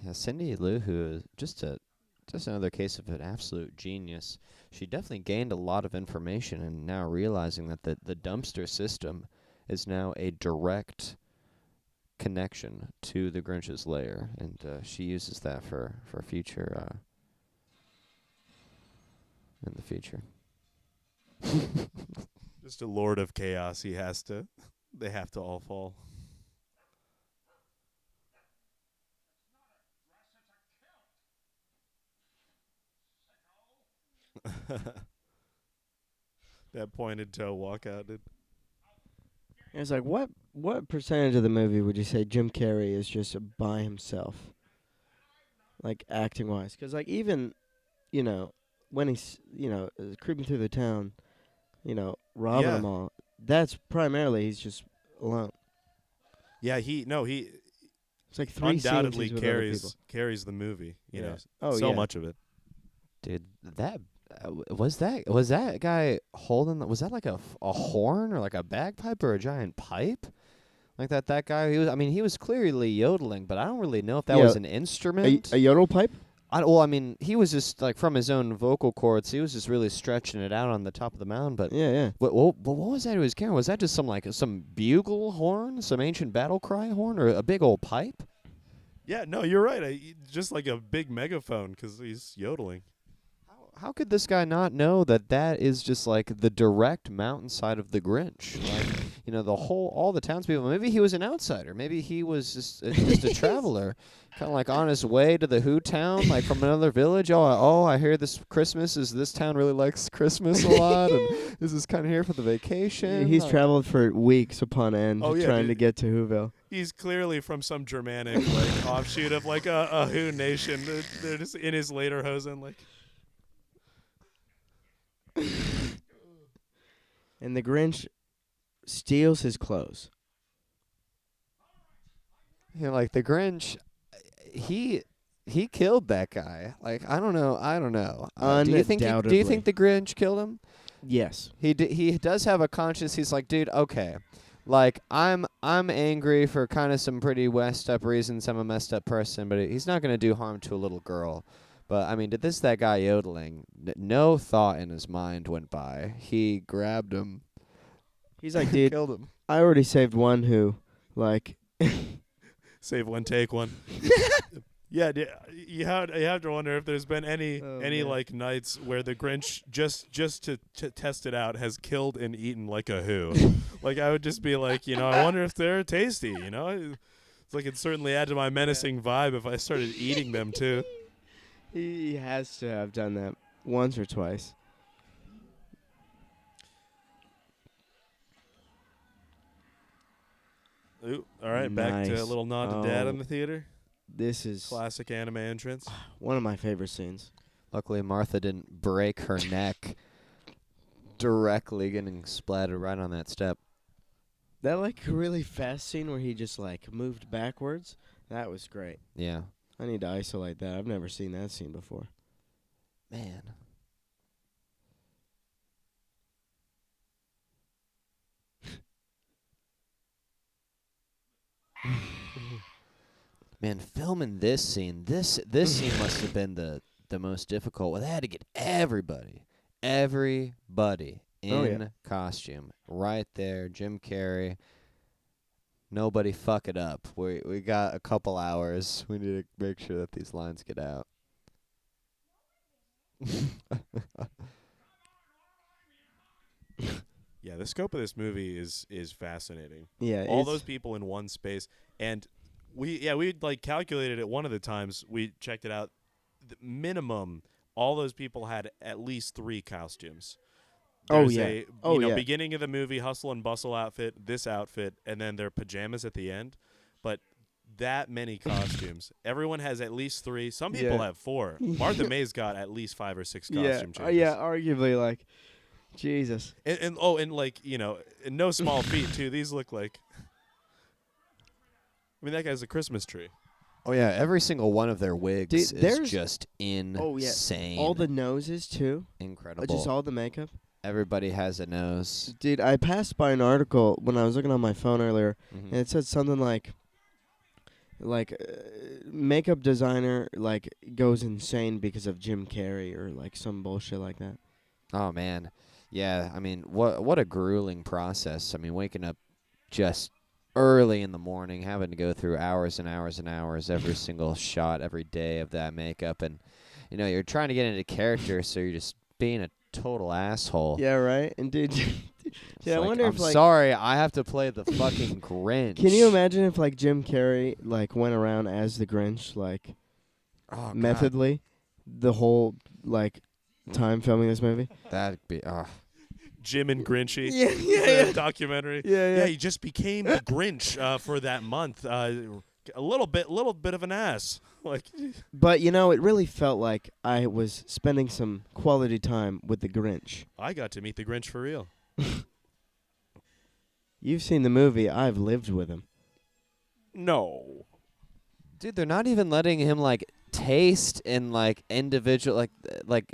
Yeah, Cindy Lou Who is just another case of an absolute genius. She definitely gained a lot of information, and now realizing that the dumpster system is now a direct connection to the Grinch's lair, and she uses that for future in the future. Just a lord of chaos. They have to all fall. That pointed toe walkout did. It's like, what percentage of the movie would you say Jim Carrey is just by himself, like acting wise? Because like even, when he's creeping through the town, robbing Yeah. them all. That's primarily he's just alone. Yeah, he It's like three undoubtedly scenes he's with other people. carries the movie. You know, Oh, so yeah. much of it. Dude, that was that guy holding? Was that like a horn or like a bagpipe or a giant pipe? Like that guy. He was clearly yodeling, but I don't really know if that was an instrument. A yodel pipe? He was just like from his own vocal cords. He was just really stretching it out on the top of the mound. But Yeah. what was that he was carrying? Was that just some bugle horn, some ancient battle cry horn, or a big old pipe? Yeah, no, you're right. Just like a big megaphone because he's yodeling. How could this guy not know that is just like the direct mountainside of the Grinch? Like, all the townspeople. Maybe he was an outsider. Maybe he was just a traveler, kind of like on his way to the Who town, like from another village. I hear this town really likes Christmas a lot, and this is kind of here for the vacation. He's traveled for weeks upon end trying to get to Whoville. He's clearly from some Germanic like offshoot of like a Who nation. They're just in his later hosen like. And the Grinch steals his clothes. Like the Grinch, he killed that guy. Like I don't know. Do you think the Grinch killed him? Yes. He does have a conscience. He's like, dude, okay. Like I'm angry for kind of some pretty messed up reasons. I'm a messed up person, but he's not going to do harm to a little girl. But, that guy yodeling, no thought in his mind went by. He grabbed him. He's like, dude, killed him. I already saved one who, like... Save one, take one. Yeah, you have to wonder if there's been any like nights where the Grinch just to test it out has killed and eaten like a Who. Like I would just be like, I wonder if they're tasty. It's like it'd certainly add to my menacing vibe if I started eating them too. He has to have done that once or twice. Ooh, all right, back to a little nod to Dad in the theater. This is classic anime entrance. One of my favorite scenes. Luckily, Martha didn't break her neck directly getting splattered right on that step. That like really fast scene where he just like moved backwards, that was great. Yeah. I need to isolate that. I've never seen that scene before. Man. Man, filming this scene, this scene must have been the most difficult. Well, they had to get everybody in costume right there. Jim Carrey. Nobody fuck it up. We got a couple hours. We need to make sure that these lines get out. Yeah, the scope of this movie is fascinating. Yeah, all those people in one space, and we like calculated it one of the times we checked it out. The minimum, all those people had at least 3 costumes. There's beginning of the movie, hustle and bustle outfit, this outfit, and then their pajamas at the end. But that many costumes. Everyone has at least 3. Some people have 4. Martha May's got at least 5 or 6 costume changes. Yeah, arguably, like, Jesus. And like, and no small feat, too. These look like... I mean, that guy's a Christmas tree. Oh, yeah, every single one of their wigs is just insane. Oh, yeah. All the noses, too. Incredible. Just all the makeup. Everybody has a nose. Dude, I passed by an article when I was looking on my phone earlier, and it said something like, like makeup designer like goes insane because of Jim Carrey or like some bullshit like that. Oh man, yeah. I mean, what a grueling process. I mean, waking up just early in the morning, having to go through hours and hours and hours every single shot every day of that makeup, and you're trying to get into character, so you're just being a total asshole. Yeah, right. And dude, It's I like, wonder I'm if like sorry, I have to play the fucking Grinch. can you imagine if like Jim Carrey like went around as the Grinch like Oh, God. methodly the whole like time filming this movie? That'd be Jim and Grinchy. Yeah, The documentary. Yeah, Yeah, he just became the Grinch for that month. A little bit of an ass. Like, But it really felt like I was spending some quality time with the Grinch. I got to meet the Grinch for real. You've seen the movie. I've lived with him. No. dude. They're not even letting him like taste and like individual like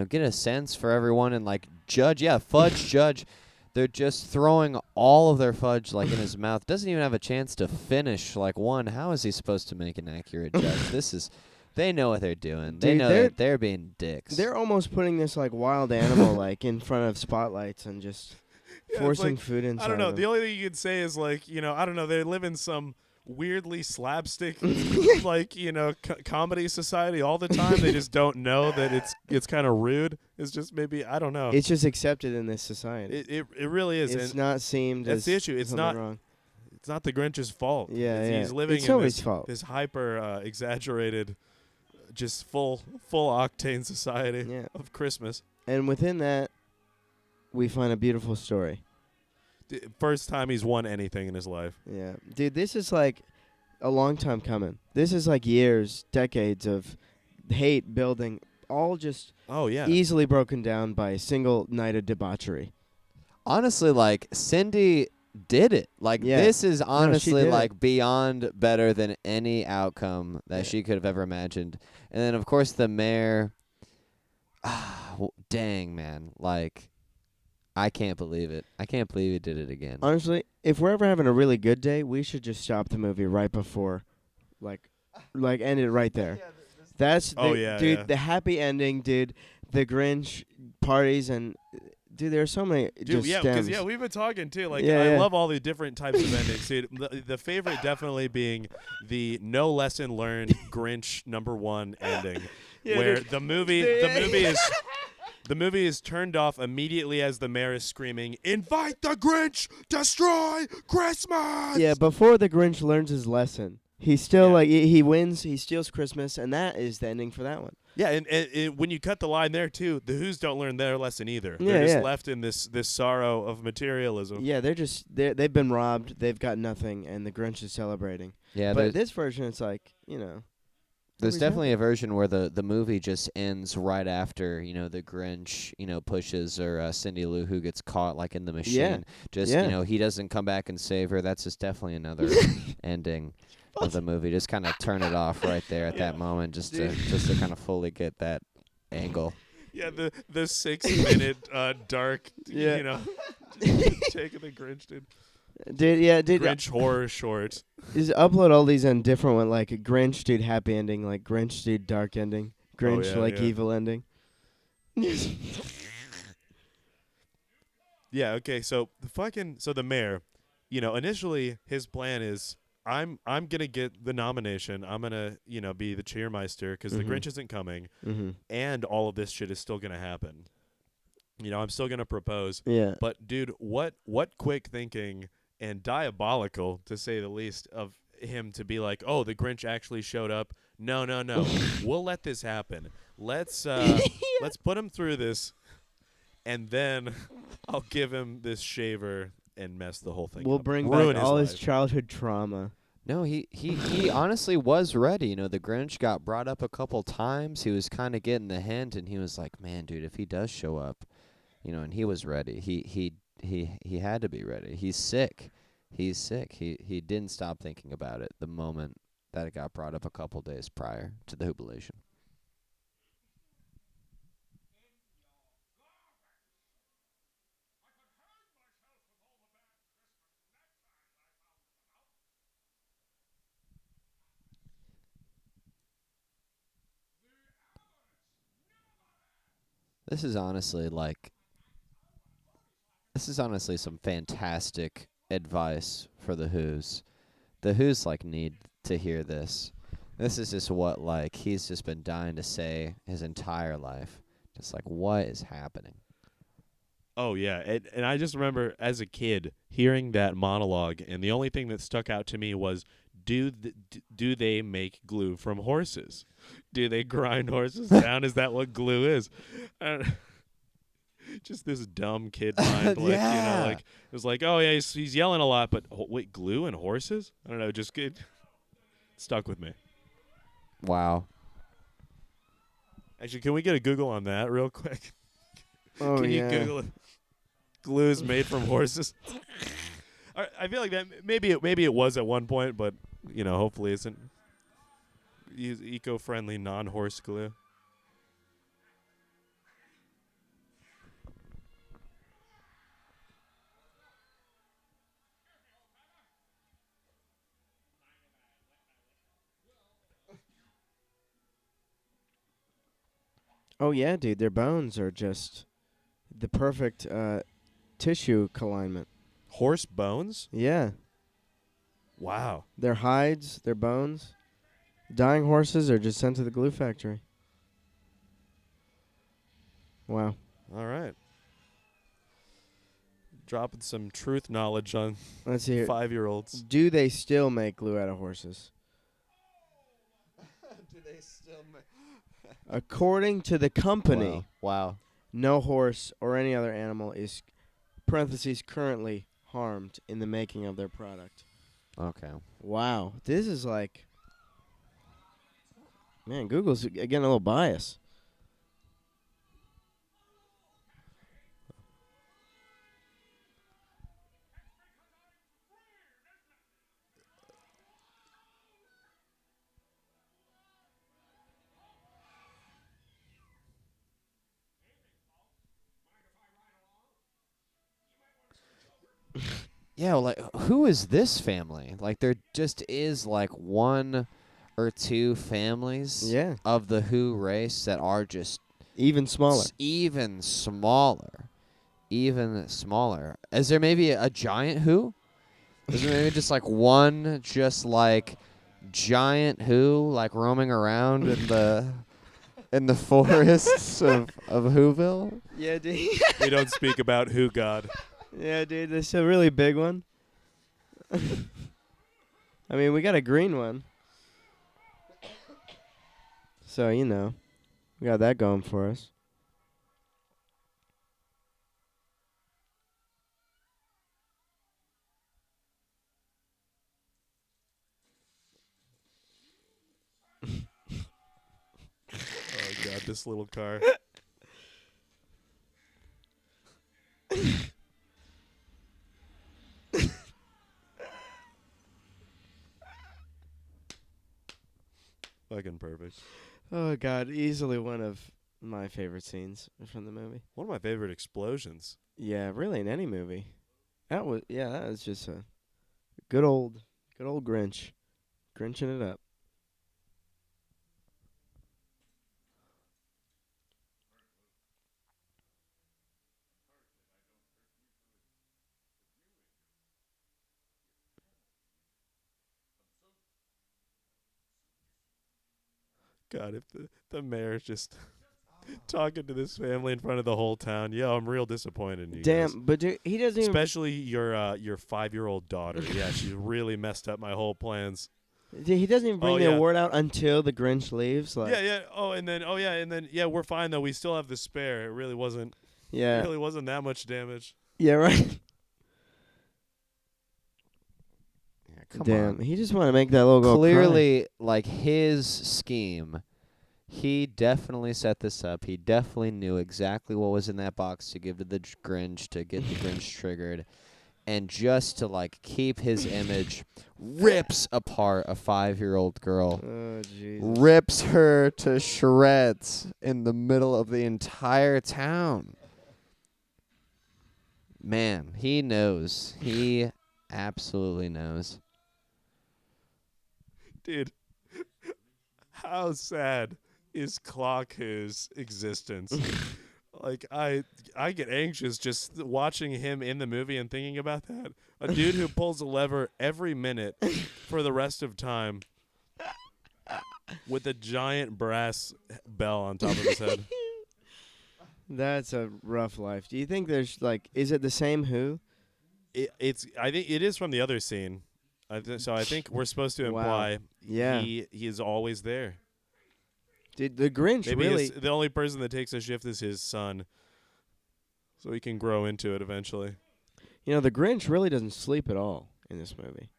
get a sense for everyone and like judge. Yeah, fudge judge. They're just throwing all of their fudge like in his mouth. Doesn't even have a chance to finish like one. How is he supposed to make an accurate judge? They know what they're doing. They Dude, know that they're being dicks. They're almost putting this like wild animal like in front of spotlights and just forcing food inside. I don't know. of The them. only thing you could say is like, I don't know. They live in some weirdly slapstick, like, comedy society all the time. They just don't know that it's kind of rude. It's just maybe, I don't know. It's just accepted in this society. It really is. It's and not seemed that's as the issue. It's something not wrong. It's not the Grinch's fault. Yeah, yeah. He's living It's in nobody's this, fault. this hyper exaggerated, just full octane society Yeah. of Christmas. And within that, we find a beautiful story. First time he's won anything in his life. Yeah. Dude, this is like a long time coming. This is like years, decades of hate building, all just Oh yeah. easily broken down by a single night of debauchery. Honestly, like Cindy did it. Like Yeah. this is honestly did it. like beyond better than any outcome that Yeah. she could have ever imagined. And then of course the mayor. Dang man, like I can't believe it. I can't believe he did it again. Honestly, if we're ever having a really good day, we should just stop the movie right before, like end it right there. That's Oh, the, yeah, dude. yeah. The happy ending, dude. The Grinch parties and dude, there are so many Dude, just yeah, stems. because we've been talking too. Like, Yeah, I yeah. love all the different types of endings. Dude, the favorite definitely being the no lesson learned Grinch #1 ending, Yeah, where dude. the movie is turned off immediately as the mayor is screaming, "Invite the Grinch, destroy Christmas!" Yeah, before the Grinch learns his lesson, he still Yeah. like he wins. He steals Christmas, and that is the ending for that one. Yeah, and when you cut the line there too, the Who's don't learn their lesson either. Yeah, They're just yeah. left in this sorrow of materialism. Yeah, they've been robbed. They've got nothing, and the Grinch is celebrating. Yeah, But there's, this version, it's like there's nobody's definitely a version where the movie just ends right after the Grinch pushes or Cindy Lou Who gets caught like in the machine. Just Yeah. he doesn't come back and save her. That's just definitely another ending of the movie. Just kind of turn it off right there at that moment, just to kind of fully get that angle. Yeah, the 6-minute dark, Yeah. take of the Grinch, dude. Did Grinch horror short. Just upload all these on different one, like Grinch dude happy ending, like Grinch dude dark ending, Grinch yeah, like yeah. evil ending. Yeah, okay, so the mayor, initially his plan is I'm gonna get the nomination. I'm gonna be the cheermeister because the Mhm. Grinch isn't coming, Mm-hmm. and all of this shit is still gonna happen. I'm still gonna propose. Yeah. But dude, what quick thinking and diabolical, to say the least, of him to be like, oh, the Grinch actually showed up. No, we'll let this happen. Let's put him through this, and then I'll give him this shaver and mess the whole thing We'll up. bring Ruin back all his life. childhood trauma. No, he honestly was ready. The Grinch got brought up a couple times. He was kind of getting the hint, and he was like, "Man, dude, if he does show up, and he was ready. He had to be ready. He's sick. He's sick. He didn't stop thinking about it the moment that it got brought up a couple days prior to the jubilation. This is honestly some fantastic advice for the Who's. The Who's need to hear this. This is just what he's just been dying to say his entire life. Just what is happening? Oh yeah, and I just remember as a kid hearing that monologue, and the only thing that stuck out to me was, do they make glue from horses? Do they grind horses down? Is that what glue is? Just this dumb kid mind, Yeah. it was oh yeah, he's yelling a lot, but wait, glue and horses? I don't know, just it stuck with me. Wow. Actually, can we get a Google on that real quick? Oh, Can yeah. you Google it? Glue is made from horses. I feel like that maybe it was at one point, but hopefully isn't. Use eco-friendly non-horse glue. Oh, yeah, dude. Their bones are just the perfect tissue alignment. Horse bones? Yeah. Wow. Their hides, their bones. Dying horses are just sent to the glue factory. Wow. All right. Dropping some truth knowledge on Let's see here. 5-year-olds. Do they still make glue out of horses? Do they still make? According to the company, Wow. no horse or any other animal is (currently) harmed in the making of their product. Okay. Wow. This is man, Google's getting a little biased. Yeah, who is this family? There just is one or two families Yeah. of the Who race that are just Even smaller. even smaller. Even smaller. Is there maybe a giant Who? Is there maybe just one giant Who roaming around in the forests of Whoville? Yeah, dude. We don't speak about who God. Yeah, dude. This is a really big one. I mean, we got a green one. So, we got that going for us. Oh God, this little car. Fucking perfect. Oh, God. Easily one of my favorite scenes from the movie. One of my favorite explosions. Yeah, really, in any movie. That was just a good old Grinch. Grinching it up. God, if the mayor's just talking to this family in front of the whole town, yeah, I'm real disappointed in you guys. Damn, but dude, he doesn't even... Especially your 5-year-old daughter. Yeah, she really messed up my whole plans. He doesn't even bring Oh, the yeah. award out until the Grinch leaves. Yeah. And then we're fine though. We still have the spare. It really wasn't. Yeah. It really wasn't that much damage. Yeah, right. Yeah, come Damn, on. he just want to make that little girl Clearly, his scheme, he definitely set this up. He definitely knew exactly what was in that box to give to the Grinch to get the Grinch triggered. And just to, keep his image, rips apart a 5-year-old girl. Oh, Jesus. Rips her to shreds in the middle of the entire town. Man, he knows. He absolutely knows. Dude, how sad is Clock Who's existence? Like I get anxious just watching him in the movie and thinking about that. A dude who pulls a lever every minute for the rest of time with a giant brass bell on top of his head. That's a rough life. Do you think there's is it the same Who? I think it is from the other scene. So I think we're supposed to Wow. imply Yeah. he is always there. Did the Grinch Maybe really? the only person that takes a shift is his son, so he can grow into it eventually. You know, the Grinch really doesn't sleep at all in this movie.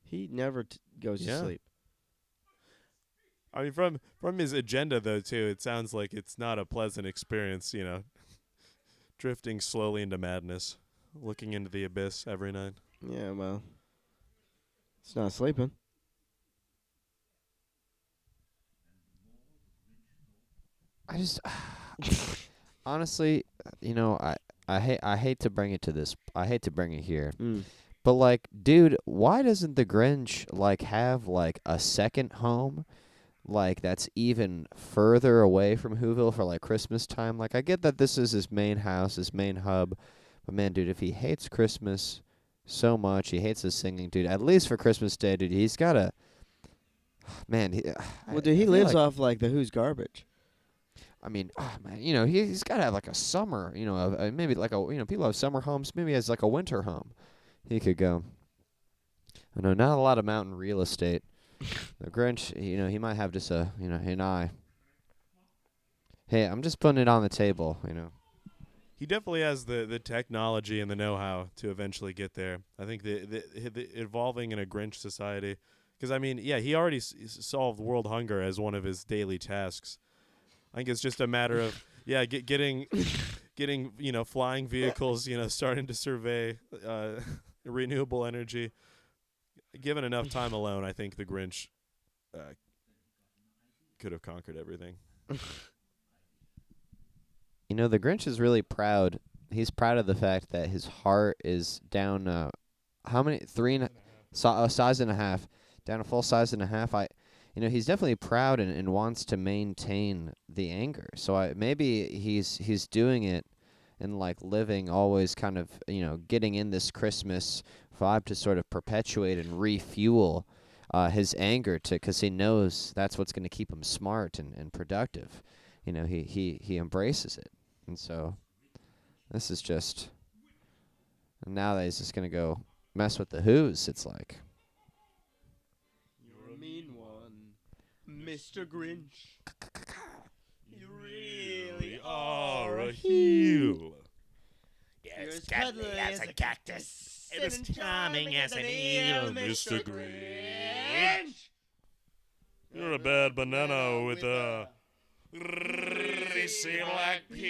He never goes to Yeah. sleep. I mean, from his agenda though too, it sounds like it's not a pleasant experience. Drifting slowly into madness, looking into the abyss every night. Yeah, well, it's not sleeping. I just honestly, I hate to bring it to this. I hate to bring it here. But like, dude, why doesn't the Grinch have a second home? That's even further away from Whoville for Christmas time. I get that this is his main house, his main hub. But man, dude, if he hates Christmas so much, he hates the singing, dude, at least for Christmas Day, dude, he's gotta man, He lives off the Who's garbage. I mean, man, he's got to have a summer, maybe people have summer homes. Maybe he has a winter home. He could go. I know not a lot of mountain real estate. The Grinch, he might have just an eye. Hey, I'm just putting it on the table, He definitely has the technology and the know-how to eventually get there. I think the evolving in a Grinch society, because I mean, yeah, he already solved world hunger as one of his daily tasks. I think it's just a matter of getting flying vehicles, starting to survey renewable energy. Given enough time alone, I think the Grinch could have conquered everything. The Grinch is really proud. He's proud of the fact that his heart is down. How many? Size and a half. Down a full size and a half. He's definitely proud and wants to maintain the anger. So maybe he's doing it and living always kind of, getting in this Christmas vibe to sort of perpetuate and refuel his anger because he knows that's what's going to keep him smart and productive. He embraces it. And so this is just, now that he's just going to go mess with the Who's, it's like. You're a mean one, Mr. Grinch. You really are a heel. You're as cuddly as a cactus, and as charming as an eel, Mr. Grinch. You're a bad banana with a greasy black peel.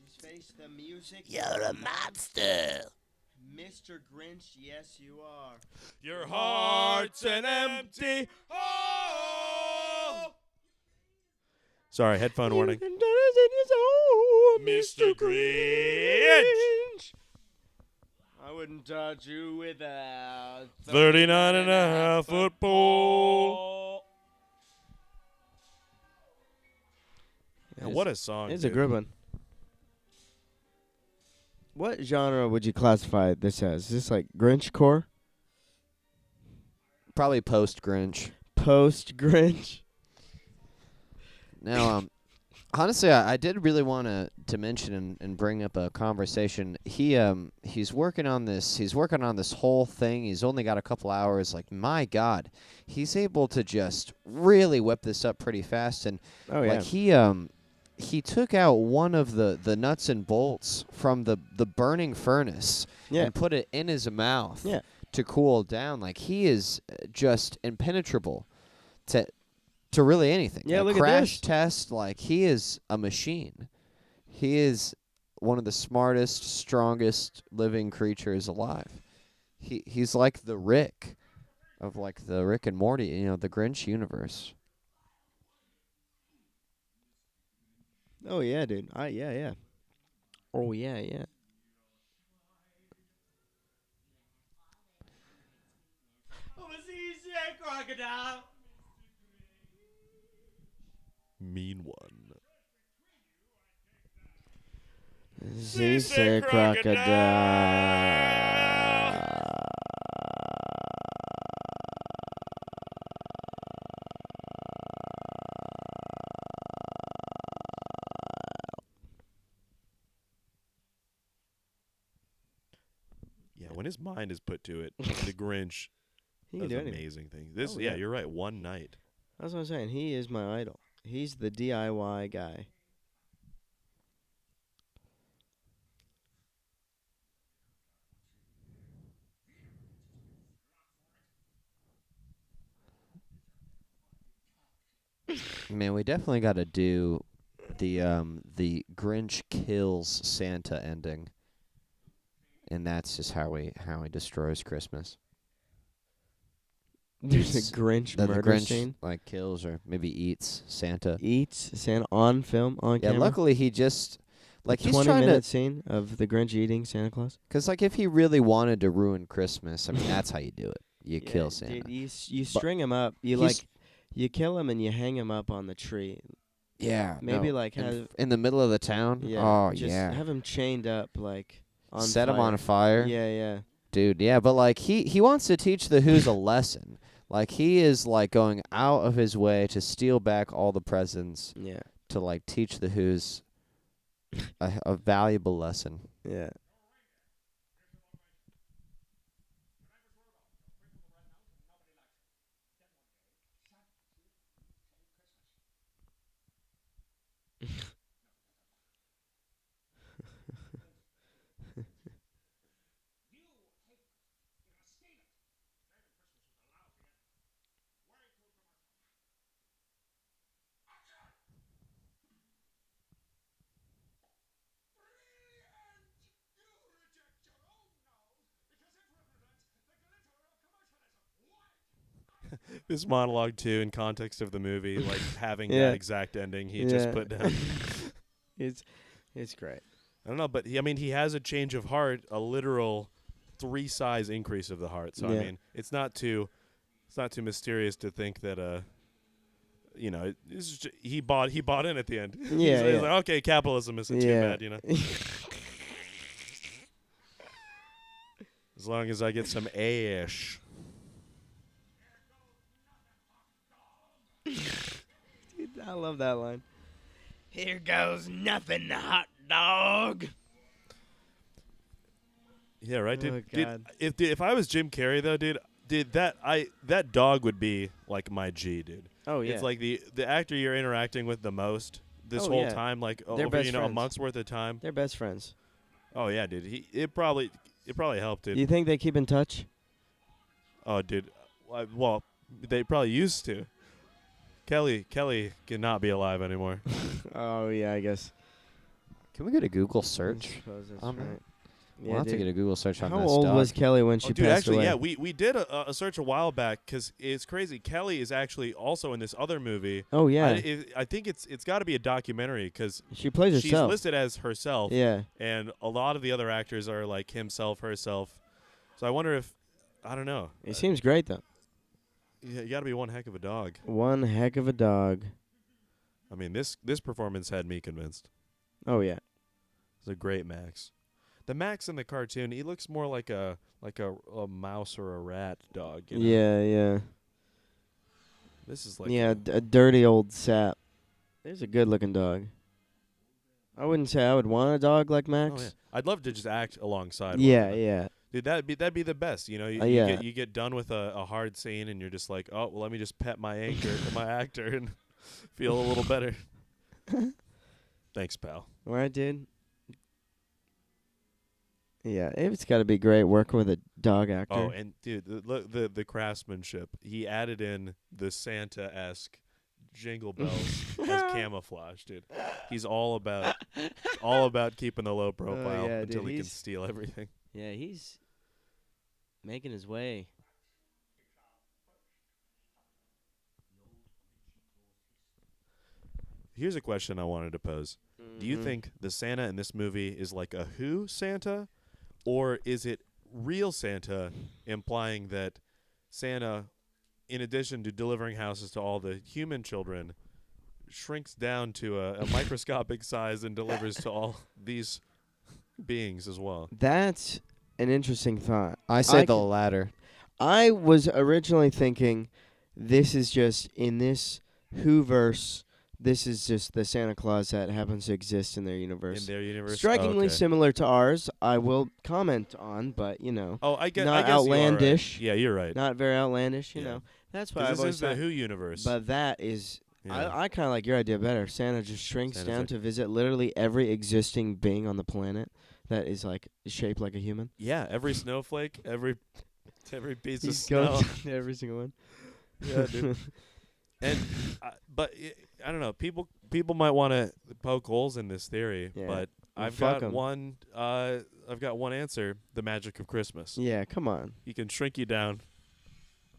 Just face the music. You're a monster. Mr. Grinch, yes you are. Your heart's an empty hole. Sorry, headphone warning. Mr. Grinch. I wouldn't touch you without 39 and a half foot pole. Yeah, what a song. It's a dude. good one. What genre would you classify this as? Is this Grinch core? Probably post Grinch. Post Grinch? Now, honestly, I did really want to mention and bring up a conversation. He's working on this. He's working on this whole thing. He's only got a couple hours. My God, he's able to just really whip this up pretty fast. And he took out one of the nuts and bolts from the burning furnace and put it in his mouth to cool down. He is just impenetrable to really anything. Yeah, look crash at this. test, he is a machine. He is one of the smartest, strongest living creatures alive. He's like the Rick of the Rick and Morty, the Grinch universe. Oh yeah, dude. Yeah. Oh yeah. Mean one. Seasick crocodile. Yeah, when his mind is put to it, the Grinch He does can do anything. amazing things. This, Oh, yeah, yeah. you're right. One night. That's what I'm saying. He is my idol. He's the DIY guy. Man, we definitely got to do the Grinch kills Santa ending, and that's just how he destroys Christmas. There's a Grinch The murder Grinch scene. like kills or maybe eats Santa. Eats Santa on film, on Yeah, camera. luckily he just like the he's trying 20-minute to, scene of the Grinch eating Santa Claus. because like if he really wanted to ruin Christmas, I mean that's how you do it. You kill Santa. Dude, you But string him up. he's- You kill him and you hang him up on the tree. Yeah, Maybe no. like have in the middle of the town. yeah. Oh just yeah. have him chained up like on Set fire. him on fire. Yeah, yeah. Dude, yeah, but like he wants to teach the Who's a lesson. Like he is like going out of his way to steal back all the presents Yeah. to like teach the Who's a valuable lesson. Yeah. This monologue too, in context of the movie, like having Yeah. that exact ending, he just Yeah. put down. It's great. I don't know, but he has a change of heart, a literal 3 size increase of the heart. So Yeah. I mean, it's not too mysterious to think that he bought in at the end. Yeah, He's yeah. like, okay, capitalism isn't too Yeah. bad, as long as I get some ash. Dude, I love that line. Here goes nothing, hot dog. Yeah, right, dude. Oh, Dude, God. if I was Jim Carrey though, dude, that dog would be like my G, dude. Oh yeah. It's like the actor you're interacting with the most this Oh, whole yeah. time, like They're over best a friends. month's worth of time. They're best friends. Oh yeah, dude. It probably helped, dude. You think they keep in touch? Oh, dude. Well, they probably used to. Kelly cannot be alive anymore. Oh yeah, I guess. Can we get a Google I search? suppose that's on that? right. We'll have to dude. get a Google search on How this old dog. was Kelly when she Oh, dude, passed actually, away? yeah, we did a search a while back because it's crazy. Kelly is actually also in this other movie. Oh yeah. I think it's got to be a documentary because She plays she's herself. listed as herself. Yeah. And a lot of the other actors are like himself, herself. So I wonder if, I don't know. It seems great though. You got to be one heck of a dog. One heck of a dog. I mean, this performance had me convinced. Oh yeah. It's a great Max. The Max in the cartoon, he looks more like a mouse or a rat dog. You know? Yeah, yeah. This is like Yeah, a dirty old sap. There's a good-looking dog. I wouldn't say I would want a dog like Max. Oh, yeah. I'd love to just act alongside. Yeah, one of them. yeah. Dude, that'd be the best. You know, Yeah. you get done with a hard scene and you're just like, oh, well, let me just pet my my actor and feel a little better. Thanks, pal. All right, dude. Yeah, it's got to be great working with a dog actor. Oh, and dude, the craftsmanship. He added in the Santa-esque jingle bells as camouflage, dude. He's all about keeping the low profile yeah, until dude, he can he's- steal everything. Yeah, he's making his way. Here's a question I wanted to pose. Do you Mhm. think the Santa in this movie is like a Who Santa, or is it real Santa, implying that Santa in addition to delivering houses to all the human children, shrinks down to a microscopic size and delivers to all these beings as well. That's an interesting thought. I say the c- latter. I was originally thinking this is just in this Whoverse. This is just the Santa Claus that happens to exist in their universe. In their universe, Strikingly okay. similar to ours. I will comment on, but Oh, I guess not you are right. outlandish. Yeah, you're right. Not very outlandish. You Yeah. know, that's why 'Cause I've this always is the thought. Who universe. But that is. Yeah. I kind of like your idea better. Santa just shrinks Santa's down like- to visit literally every existing being on the planet that is like shaped like a human. Yeah, every snowflake, every piece of He's snow. going to every single one. Yeah, dude. And but I don't know. People might want to poke holes in this theory, Yeah. but Well, I've fuck got 'em. one. I've got one answer: the magic of Christmas. Yeah, come on. He can shrink you down.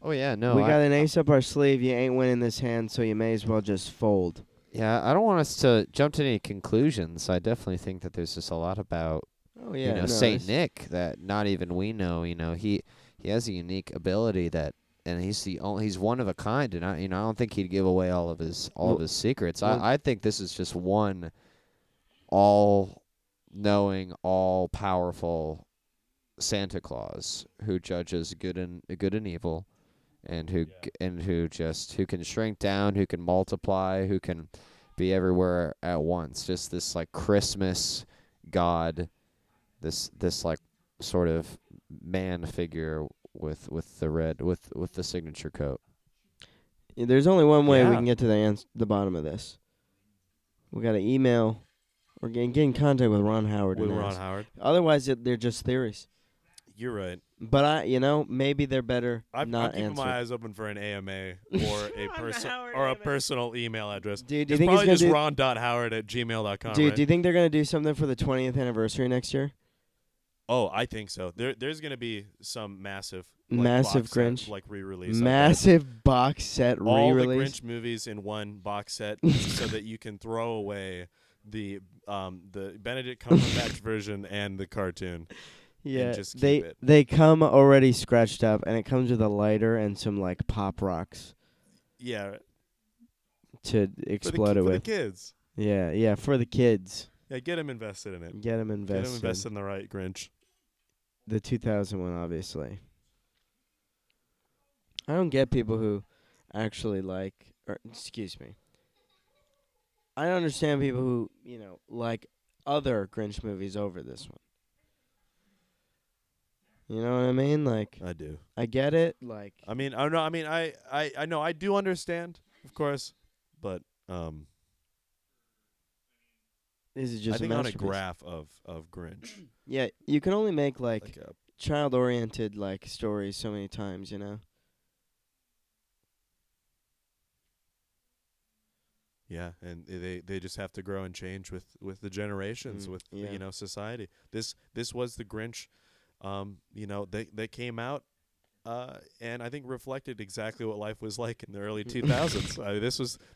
Oh yeah, no. We got an ace up our sleeve. You ain't winning this hand, so you may as well just fold. Yeah, I don't want us to jump to any conclusions. I definitely think that there's just a lot about Oh yeah, no, Saint this- Nick that not even we know. He has a unique ability that, and he's one of a kind. And I don't think he'd give away all of his secrets. well- I think this is just one all-knowing, all-powerful Santa Claus who judges good and evil, and who can shrink down, who can multiply, who can be everywhere at once. Just this like Christmas God, this like sort of man figure with the signature coat. There's only one way we Yeah. can get to the bottom of this. We got to email or get in contact with Ron Howard. With and Ron ask. Howard. Otherwise, they're just theories. You're right. But maybe they're better I'm not keeping my answered. eyes open for an AMA or a Howard or a AMA. personal email address. Dude, do you It's think he's probably gonna just do? ron.howard@gmail.com. Dude, right? do you think they're gonna do something for the 20th anniversary next year? Oh, I think so. There's gonna be some massive Massive box set, Grinch. like re-release. I bet. Massive box set All the re-release. Grinch movies in one box set, so that you can throw away the Benedict Cumberbatch version and the cartoon. Yeah, just keep it. they come already scratched up, and it comes with a lighter and some like pop rocks Yeah, to explode it for the with. kids. Yeah, for the kids. Yeah, get them invested in it. Get them Get them invested. invested in the right Grinch. The 2000 one, obviously. I don't get people who actually like, or excuse me. I don't understand people who, like other Grinch movies over this one. You know what I mean? Like, I do. I get it. Like, I mean, I don't know. I mean, I know. I do understand, of course, but this is I just a think on a masterpiece. graph of Grinch, Yeah, you can only make like a child-oriented like stories so many times, yeah, and they just have to grow and change with the generations, with yeah. Society. This was the Grinch, they came out, and I think reflected exactly what life was like in the early 2000s.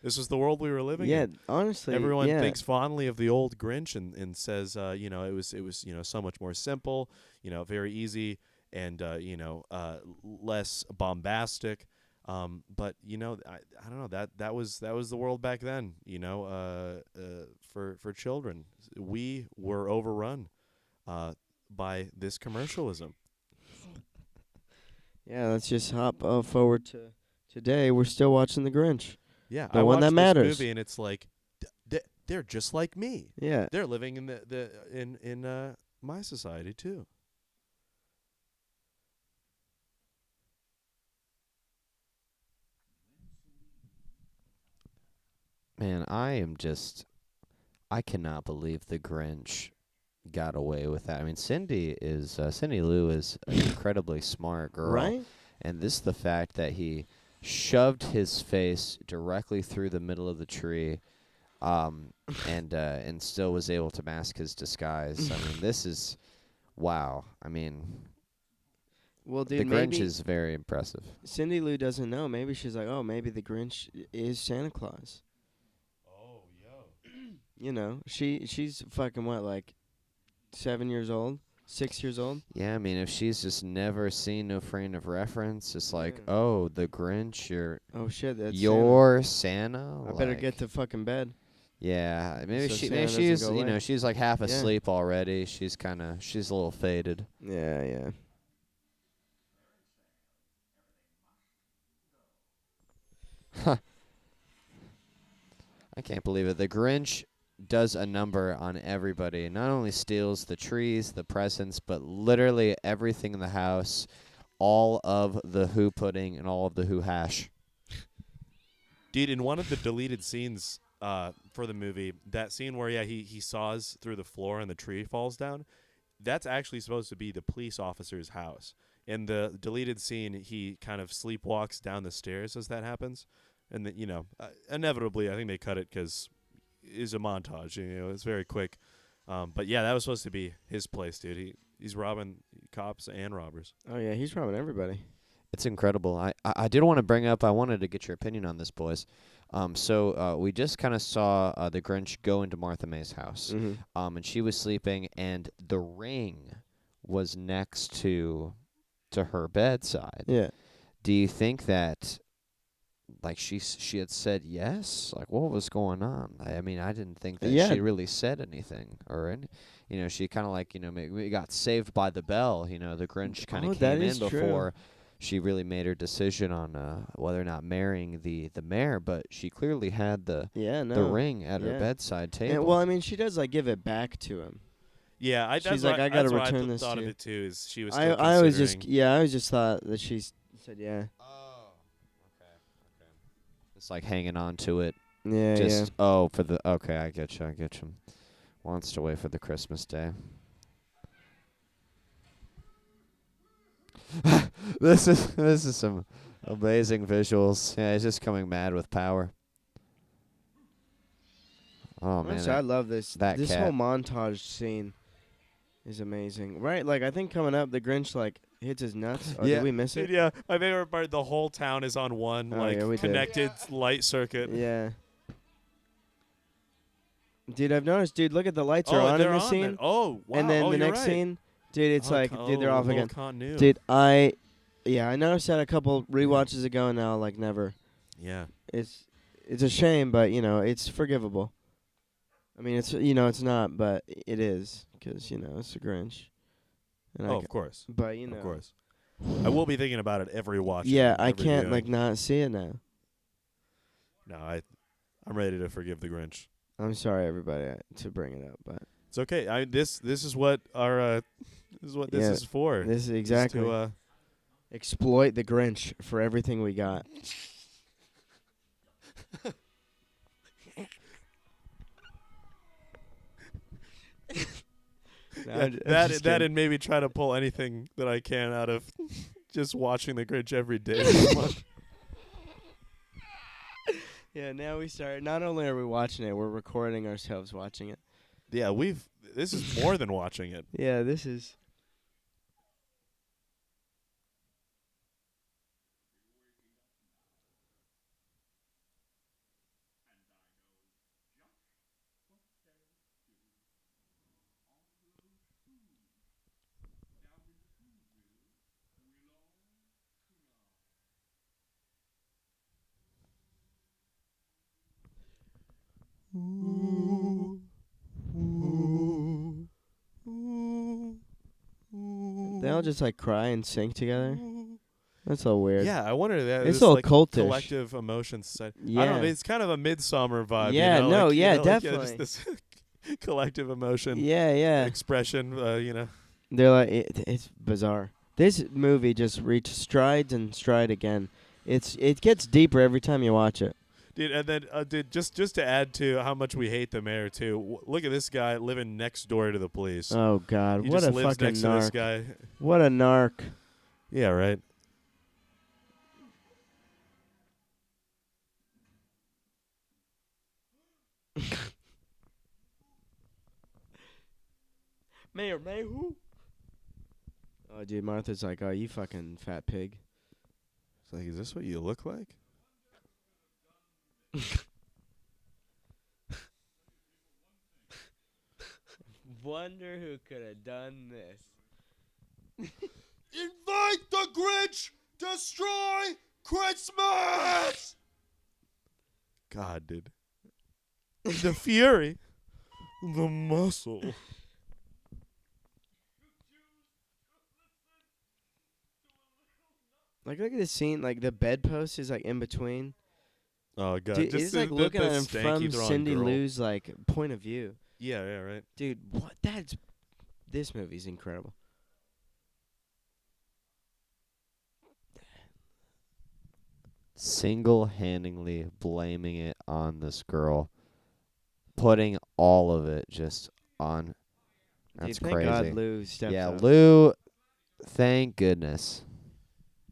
This was the world we were living Yeah, in. honestly, Everyone yeah. thinks fondly of the old Grinch and says, it was so much more simple, very easy and less bombastic. But I don't know, that was the world back then. For children, we were overrun by this commercialism. Yeah, let's just hop forward to today. We're still watching The Grinch. Yeah, The I one watched that this matters. movie and it's like they're just like me. Yeah. They're living in in my society too. Man, I cannot believe the Grinch got away with that. I mean, Cindy Lou is an incredibly smart girl. Right? And the fact that he shoved his face directly through the middle of the tree, and still was able to mask his disguise. I mean, this is, wow. I mean, Well, the dude, Grinch maybe is very impressive. Cindy Lou doesn't know. Maybe she's like, oh, maybe the Grinch is Santa Claus. Oh, yo. She's fucking what, like 7 years old? 6 years old. Yeah, I mean, if she's just never seen no frame of reference, it's like, Yeah. oh, the Grinch, Oh shit, that's you're Santa. Santa. I better get to fucking bed. Yeah, maybe So maybe Santa she's doesn't go away. she's like half Yeah. asleep already. She's a little faded. Yeah. I can't believe it. The Grinch does a number on everybody. Not only steals the trees, the presents, but literally everything in the house, all of the Who pudding and all of the Who hash. Dude, in one of the deleted scenes for the movie, that scene where he saws through the floor and the tree falls down, that's actually supposed to be the police officer's house. In the deleted scene, he kind of sleepwalks down the stairs as that happens, and inevitably, I think they cut it because it's a montage. It's very quick. But yeah, that was supposed to be his place, dude. He's robbing cops and robbers. Oh yeah, he's robbing everybody. It's incredible. I did want to bring up, I wanted to get your opinion on this, boys. So we just kind of saw the Grinch go into Martha May's house. Mm-hmm. And she was sleeping, and the ring was next to her bedside. Yeah. Do you think that, like, she had said yes? Like, what was going on? I mean, I didn't think that Yeah. she really said anything, or any, she kind of like, maybe got saved by the bell. The Grinch kind of that came in is true. before she really made her decision on whether or not marrying the mayor, but she clearly had the ring at her bedside table. And, well, I mean, she does like give it back to him. Yeah, She's like, I gotta return this thought to of you. it too. Is she was? I Still always considering- I always just thought that she said yeah. Oh, okay. It's like hanging on to it. Yeah, Okay, I get you. Wants to wait for the Christmas day. This is some amazing visuals. Yeah, he's just coming mad with power. Oh man, Honestly, I love this. that This cat. whole montage scene is amazing, right? Like I think coming up, the Grinch like hits his nuts. Oh, Yeah. did we miss Dude, it? yeah, my favorite part. The whole town is on one Oh, yeah, we did. connected light circuit. Yeah. Dude, I've noticed. Dude, look at the lights are Oh, on in they're this on scene, then. Oh, wow. and then oh, the you're next right. scene, dude, it's like, dude, they're off again. Continuity. Dude, I noticed that a couple rewatches ago, and now like never. Yeah. It's a shame, but it's forgivable. I mean, it's it's not, but it is because it's the Grinch. And Of course. But Of course. I will be thinking about it every watch. Yeah, I every can't viewing. like not see it now. No, I'm ready to forgive the Grinch. I'm sorry, everybody, to bring it up, but It's okay. This is what our this is what this Yeah, is for. this is Just exactly to, exploit the Grinch for everything we got. No, I'm that just that kidding. and maybe try to pull anything that I can out of just watching the Grinch every day this month. Yeah, now we start. Not only are we watching it, we're recording ourselves watching it. Yeah, this is more than watching it. Yeah, this is. They all just like cry and sing together. That's all weird. Yeah, I wonder that It's this, all like, cultish. collective emotions. I don't Yeah. know. It's kind of a midsummer vibe. Yeah, you know? no, like, yeah, like, definitely. just this collective emotion Yeah. expression. They're like it's bizarre. This movie just reached strides and stride again. It gets deeper every time you watch it. Dude, and then dude, just to add to how much we hate the mayor too. Look at this guy living next door to the police. Oh God, he what just a lives fucking next to this narc! guy. What a narc! Yeah, right. Mayor who? Oh, dude, Martha's like, oh, you fucking fat pig. It's like, is this what you look like? wonder who could have done this. Invite the Grinch! Destroy Christmas! God, dude. The fury. The muscle. Like, look at this scene. Like, the bedpost is, like, in between. Oh, God. Dude, just it's like the looking at him stanky from throwing Cindy girl. Lou's, like, point of view. Yeah, right. Dude, this movie's incredible. Single-handedly blaming it on this girl, putting all of it just on. That's Dude, thank crazy. God Lou stepped Yeah, up. Lou. Thank goodness.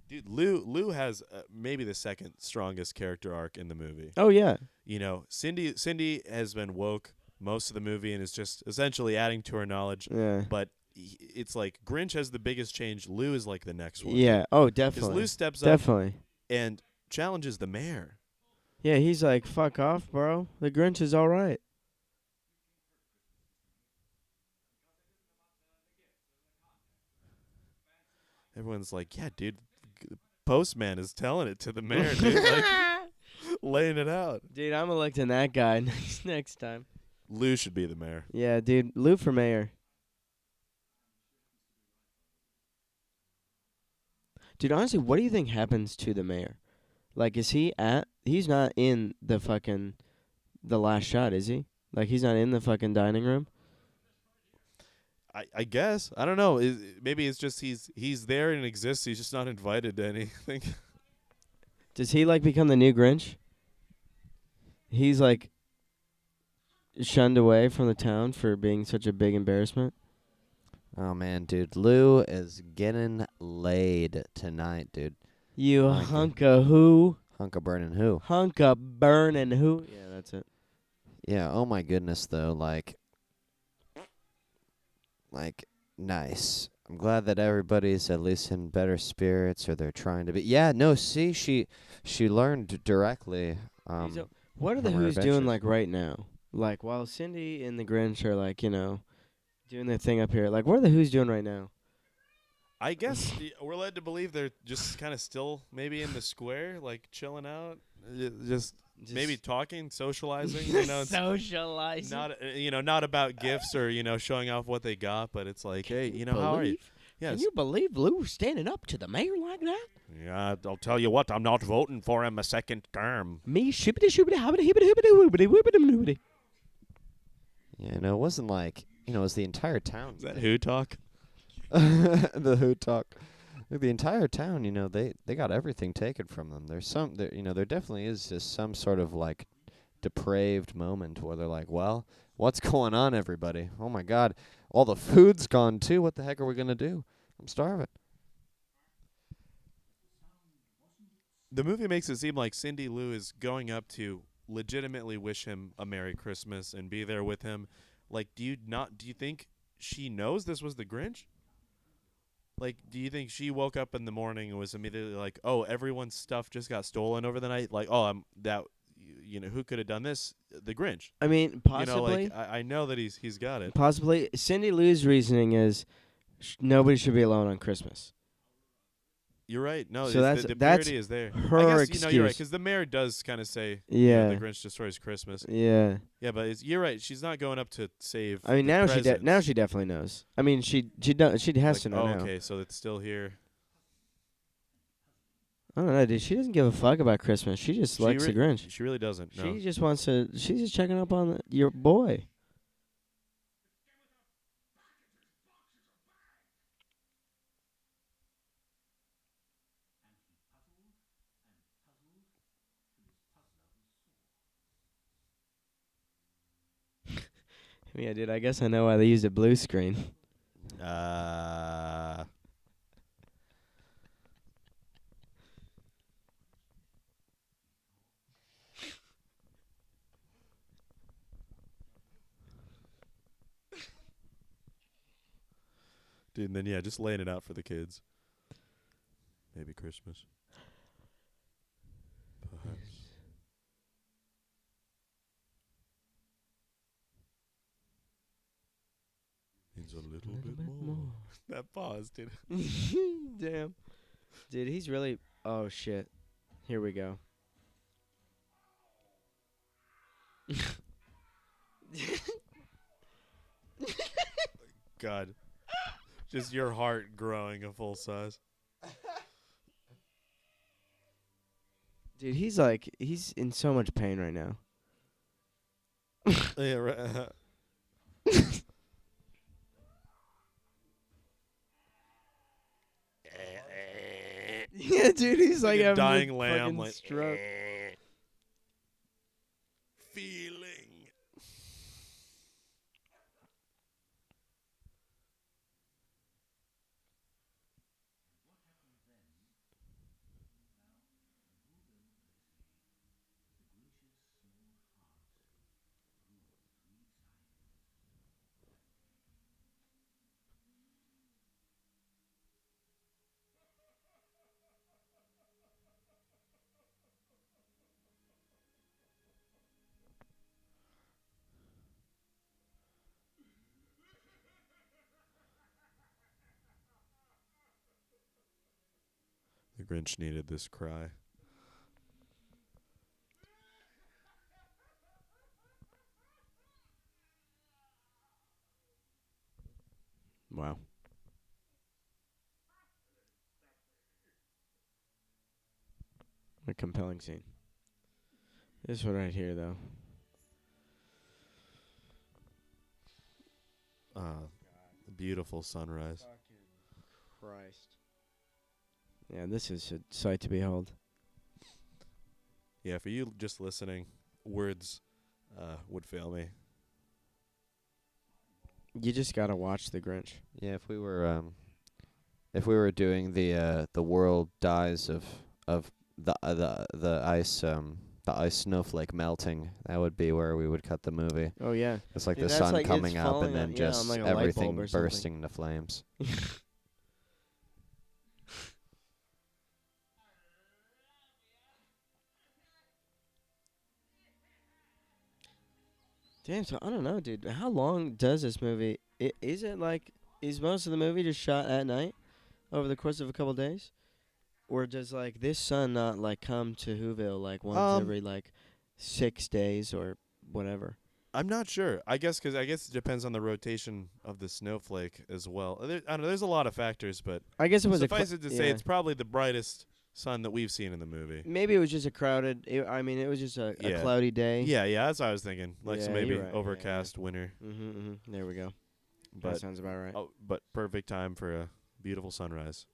Dude, Lou has maybe the second strongest character arc in the movie. Oh, yeah. You know, Cindy has been woke most of the movie and is just essentially adding to her knowledge. Yeah. But it's like Grinch has the biggest change. Lou is like the next one. Yeah. Oh, Because definitely. Lou steps up Definitely. and challenges the mayor. Yeah, he's like, fuck off, bro. The Grinch is all right. Everyone's like, yeah, dude, the postman is telling it to the mayor, dude. Like, laying it out. Dude, I'm electing that guy next time. Lou should be the mayor. Yeah, dude. Lou for mayor. Dude, honestly, what do you think happens to the mayor? Like, he's not in the last shot, is he? Like, he's not in the fucking dining room? I guess. I don't know. Maybe it's just he's there and exists. He's just not invited to anything. Does he, like, become the new Grinch? He's, like, shunned away from the town for being such a big embarrassment? Oh man, dude, Lou is getting laid tonight, dude. You My hunk of who? Hunk of burning who? Hunk of burning who? Yeah, that's it. Yeah. Oh my goodness, though. Like, nice. I'm glad that everybody's at least in better spirits, or they're trying to be. Yeah. No. See, she learned directly. So what are the from her Who's doing, adventures. like, right now? Like, while Cindy and the Grinch are, like, doing their thing up here. Like, what are the Who's doing right now? I guess we're led to believe they're just kind of still maybe in the square, like chilling out, just maybe talking, socializing. It's Socializing. not about gifts or showing off what they got, but it's like, hey, how are you? Yes. Can you believe Lou standing up to the mayor like that? Yeah, I'll tell you what, I'm not voting for him a second term. Me shibbity shibbity hobbity hibbity hibbity woobity woobity woobity. Yeah. No, it wasn't like it was the entire town. Is that Who talk? The Who talk. Like, the entire town, they got everything taken from them. There definitely is just some sort of like depraved moment where they're like, well, what's going on, everybody? Oh my God, all the food's gone too. What the heck are we gonna do? I'm starving. The movie makes it seem like Cindy Lou is going up to legitimately wish him a Merry Christmas and be there with him. Like, do you think she knows this was the Grinch? Like, do you think she woke up in the morning and was immediately like, "Oh, everyone's stuff just got stolen over the night"? Like, "Oh, who could have done this? The Grinch." I mean, possibly. I know that he's got it. Possibly. Cindy Lou's reasoning is nobody should be alone on Christmas. You're right. No, So the purity is there. her I guess excuse. you're right, because the mayor does kind of say, Yeah. the Grinch destroys Christmas. Yeah. Yeah, but you're right. She's not going up to save. I mean, the now presents. she definitely knows. I mean, she has to know now. Okay, so it's still here. I don't know, dude. She doesn't give a fuck about Christmas. She just likes the Grinch. She really doesn't. No. She just wants to. She's just checking up on your boy. Yeah, dude. I guess I know why they used a blue screen. Dude, and then just laying it out for the kids. Maybe Christmas. Perhaps. needs a little bit more. That pause, dude. Damn. Dude, he's really... Oh, shit. Here we go. God. Just your heart growing a full size. Dude, he's in so much pain right now. Yeah, right. Yeah, dude, he's Like like a having dying a lamb, fucking like stroke. feeling. The Grinch needed this cry. Wow. A compelling scene. This one right here, though. Beautiful sunrise. Christ. Yeah, this is a sight to behold. Yeah, for you just listening, words would fail me. You just gotta watch The Grinch. Yeah, if we were doing the world dies of the ice snowflake melting, that would be where we would cut the movie. Oh, yeah. It's like Dude, the that's sun like it's coming up falling and then on- yeah, on just like a light bulb everything or something. bursting into flames. Damn, so I don't know, dude. How long does this movie... Is it like... Is most of the movie just shot at night? Over the course of a couple days? Or does, like, this sun not, like, come to Whoville, like, once every, like, 6 days or whatever? I'm not sure. I guess it depends on the rotation of the snowflake as well. I don't know. There's a lot of factors, but I guess it was suffice it to say, yeah. it's probably the brightest sun that we've seen in the movie. Maybe it was just a crowded... it was just a Yeah. cloudy day. Yeah, that's what I was thinking. Like Yeah, so maybe you're right. overcast winter, There we go. but That sounds about right. but perfect time for a beautiful sunrise.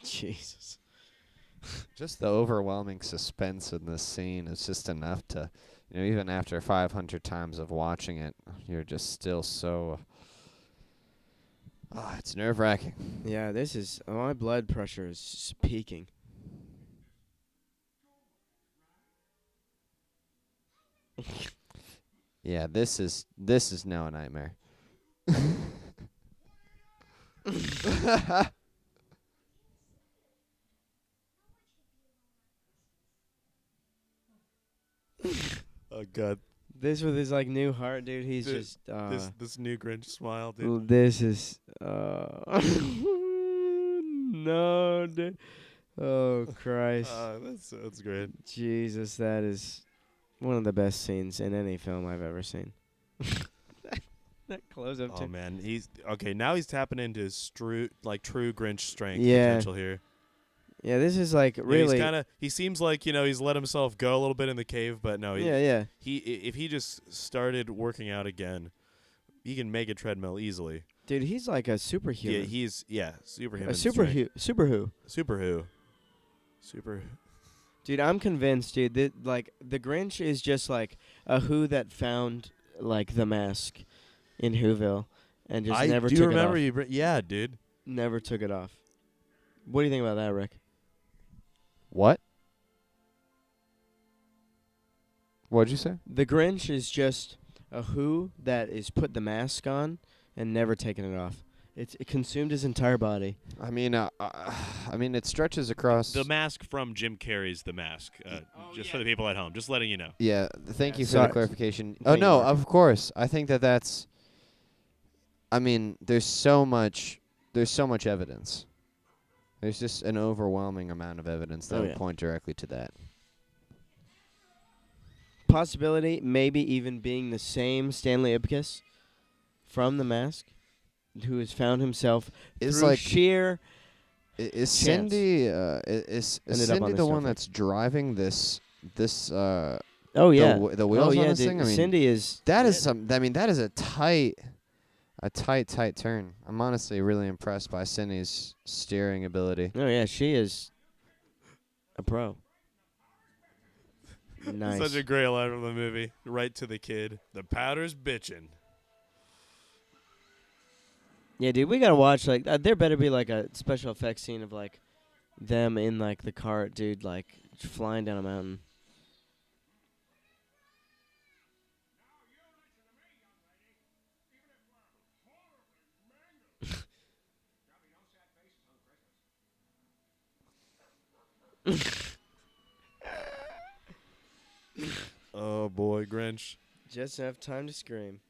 Jesus. Just the overwhelming suspense in this scene is just enough to, even after 500 times of watching it, you're just still so... it's nerve-wracking. Yeah, this is... my blood pressure is just peaking. Yeah, this is now a nightmare. Oh God, This with his, like, new heart, dude, he's Th- just... this new Grinch smile, dude. This is... no, dude. Oh, Christ. That's great. Jesus, that is one of the best scenes in any film I've ever seen. That close-up, Oh too. man, he's okay. Now he's tapping into his true Grinch strength Yeah. potential here. Yeah, this is like Yeah, really. he seems like, he's let himself go a little bit in the cave, but no, Yeah. if he just started working out again, he can make a treadmill easily. Dude, he's like a superhuman. Yeah, he's superhuman. a super who. Super who. Super. Dude, I'm convinced, dude, that like the Grinch is just like a Who that found like the mask in Whoville and just I never do took remember it off. yeah, dude. Never took it off. What do you think about that, Rick? What? What'd you say? The Grinch is just a Who that is put the mask on and never taken it off. It consumed his entire body. I mean, it stretches across. The mask from Jim Carrey's The Mask. Just for the people at home, just letting you know. Yeah, thank you for Sorry. the clarification. Oh Thank you, no, Mark. of course. I think that's. I mean, there's so much evidence. There's just an overwhelming amount of evidence that Oh, would yeah. point directly to that. Possibility, maybe even being the same Stanley Ipkiss from The Mask, who has found himself Is through like sheer. is chance. Cindy is Ended up Cindy on the this one snowflake. that's driving this Oh yeah, the wheels oh, on yeah, this dude. thing? I mean, Cindy is. that is some. I mean, that is a tight turn. I'm honestly really impressed by Cindy's steering ability. Oh yeah, she is a pro. Nice. Such a great line from the movie. Right to the kid. The powder's bitchin'. Yeah, dude, we gotta watch like there better be like a special effects scene of like them in like the cart, dude, like flying down a mountain. Oh boy, Grinch. Just enough time to scream.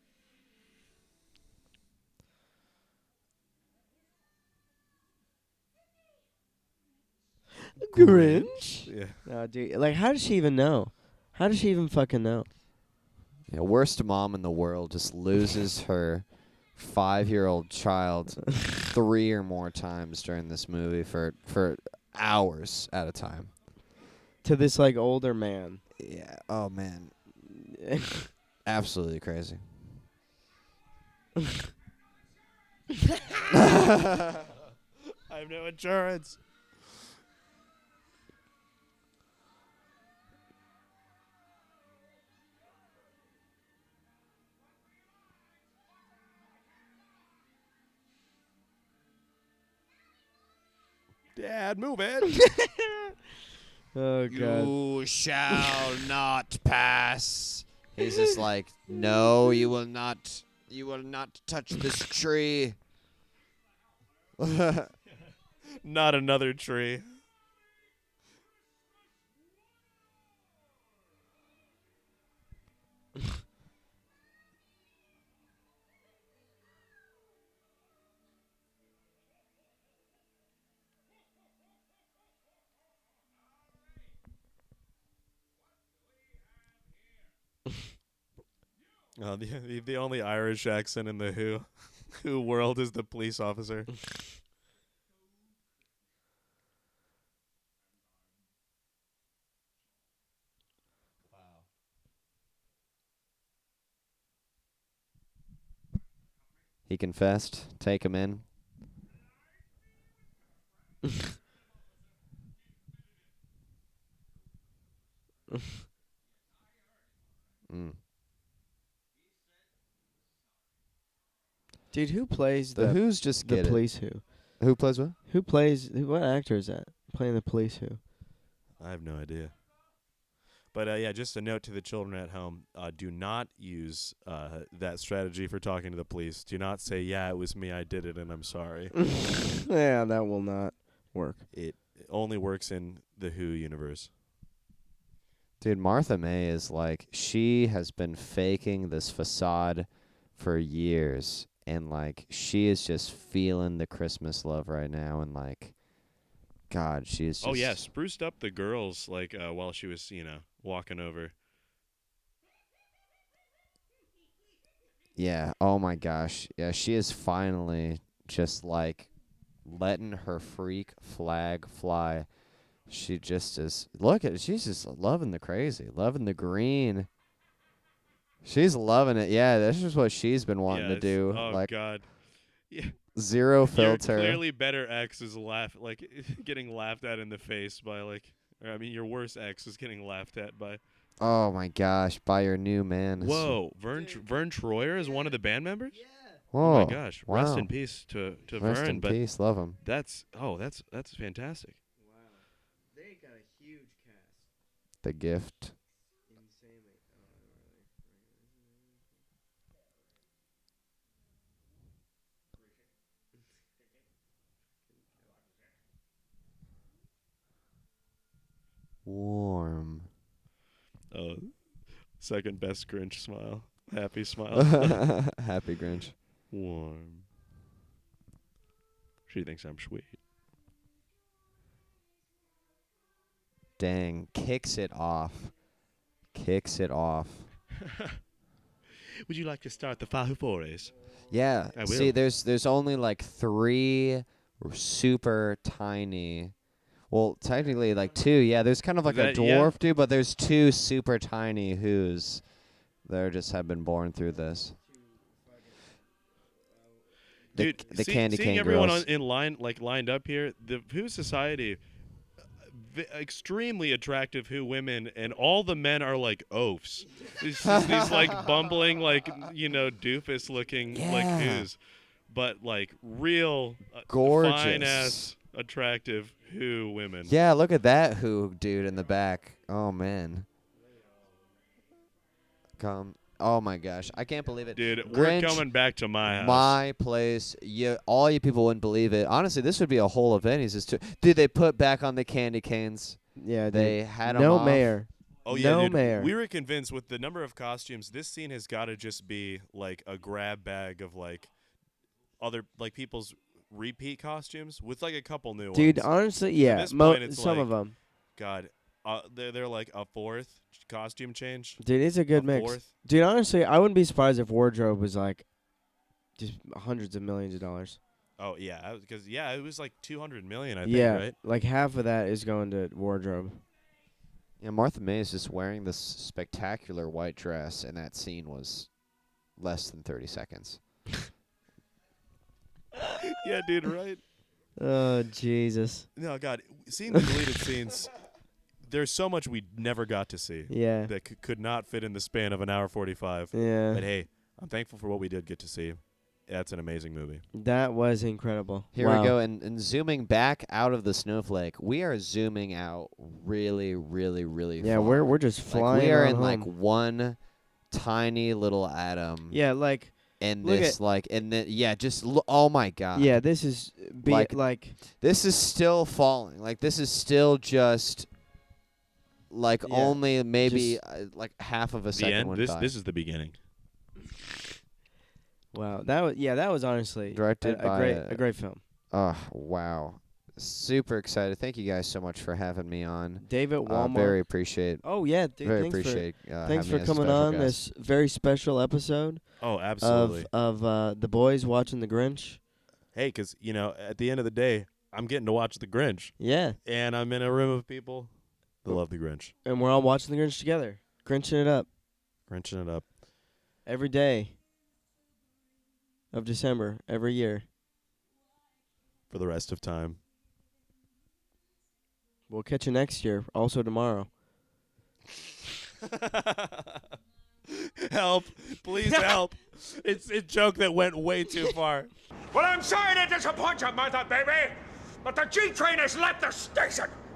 Grinch? Yeah. No, dude. Like, how does she even know? How does she even fucking know? Yeah, worst mom in the world just loses her 5-year-old child 3 or more times during this movie for hours at a time. To this, like, older man. Yeah. Oh man. Absolutely crazy. I have no insurance. Dad, move it. Oh, God. You shall not pass. He's just like, no, you will not. You will not touch this tree. Not another tree. The only Irish accent in the Who world is the police officer. He confessed. Take him in. Mm. Dude, who plays The the Who's just the get it. police Who? Who plays what? Who plays... What actor is that? Playing the police Who? I have no idea. But yeah, just a note to the children at home: do not use that strategy for talking to the police. Do not say, "Yeah, it was me. I did it, and I'm sorry." Yeah, that will not work. It only works in the Who universe. Dude, Martha May is like, she has been faking this facade for years. And, like, she is just feeling the Christmas love right now. And, like, God, she is just... Oh yeah, spruced up the girls like while she was walking over. Yeah, oh my gosh. Yeah, she is finally just, like, letting her freak flag fly. She just is. Look at it. She's just loving the crazy, loving the green. She's loving it. Yeah, this is what she's been wanting to do. Oh like God. Yeah. zero filter. Your clearly better ex is getting laughed at in the face by your worst ex is getting laughed at by. Oh my gosh, by your new man. Whoa, Vern Troyer is one of the band members. Yeah. Whoa. Oh my gosh. Wow. Rest in peace to Rest Vern. in But peace. Love him. that's fantastic. Wow. They got a huge cast. The Gift. Insanely. Warm. Second best Grinch smile. Happy smile. Happy Grinch. Warm. She thinks I'm sweet. Dang. Kicks it off. Kicks it off. Would you like to start the 5-4s? Yeah. I will. See, there's only like 3 super tiny. Well, technically like 2. Yeah, there's kind of like a dwarf dude, but there's 2 super tiny who's there just have been born through this. Dude, the candy seeing cane everyone girls. in line, lined up here, the Who Society, extremely attractive Who women, and all the men are like oafs. These like bumbling, doofus looking like Who's, but like real Gorgeous. fine ass attractive Who women. Yeah, look at that Who dude in the back. Oh man. Oh my gosh, I can't believe it, Dude. Grinch, We're coming back to my house. my place. All you people wouldn't believe it. Honestly, this would be a whole event. Dude, they put back on the candy canes. Yeah, They dude. had 'em no off. mayor. Oh yeah, no dude. mayor. We were convinced with the number of costumes, this scene has got to just be like a grab bag of like other people's repeat costumes with like a couple new Dude, ones. honestly, yeah, this point, it's some like- of them. God, they're like a 4th costume change. Dude, it's a good a mix. 4th. Dude, honestly, I wouldn't be surprised if wardrobe was like just hundreds of millions of dollars. Oh yeah, because it was like 200 million, I yeah, think, right? like half of that is going to wardrobe. Yeah, Martha May is just wearing this spectacular white dress, and that scene was less than 30 seconds. Yeah, dude, right? Oh, Jesus. No, God, seeing the deleted scenes, there's so much we never got to see Yeah. that could not fit in the span of an hour 45. Yeah. But hey, I'm thankful for what we did get to see. That's an amazing movie. That was incredible. Here Wow. we go, and zooming back out of the snowflake, we are zooming out really, really, really Yeah, far. we're just Like, flying we are on in home. like one tiny little atom. Yeah, like And look this, just oh my god. yeah, this is Like- This is still falling. Like this is still just like Yeah, only maybe just- like half of a The second end. went This by. this is the beginning. wow. That was honestly Directed by a great film. Oh wow. Super excited. Thank you guys so much for having me on. David Walmart. Very appreciate. Oh yeah, dude, Very thanks appreciate. thanks having for me as a coming special on guest. this very special episode Oh, absolutely. of the boys watching the Grinch. Hey, because, at the end of the day, I'm getting to watch The Grinch. Yeah, And I'm in a room of people that love The Grinch. and we're all watching the Grinch together, Grinching it up Grinching it up. every day of December every year. For the rest of time. We'll catch you next year, also tomorrow. Help. Please help. It's a joke that went way too far. Well, I'm sorry to disappoint you, Martha, baby, but the G train has left the station.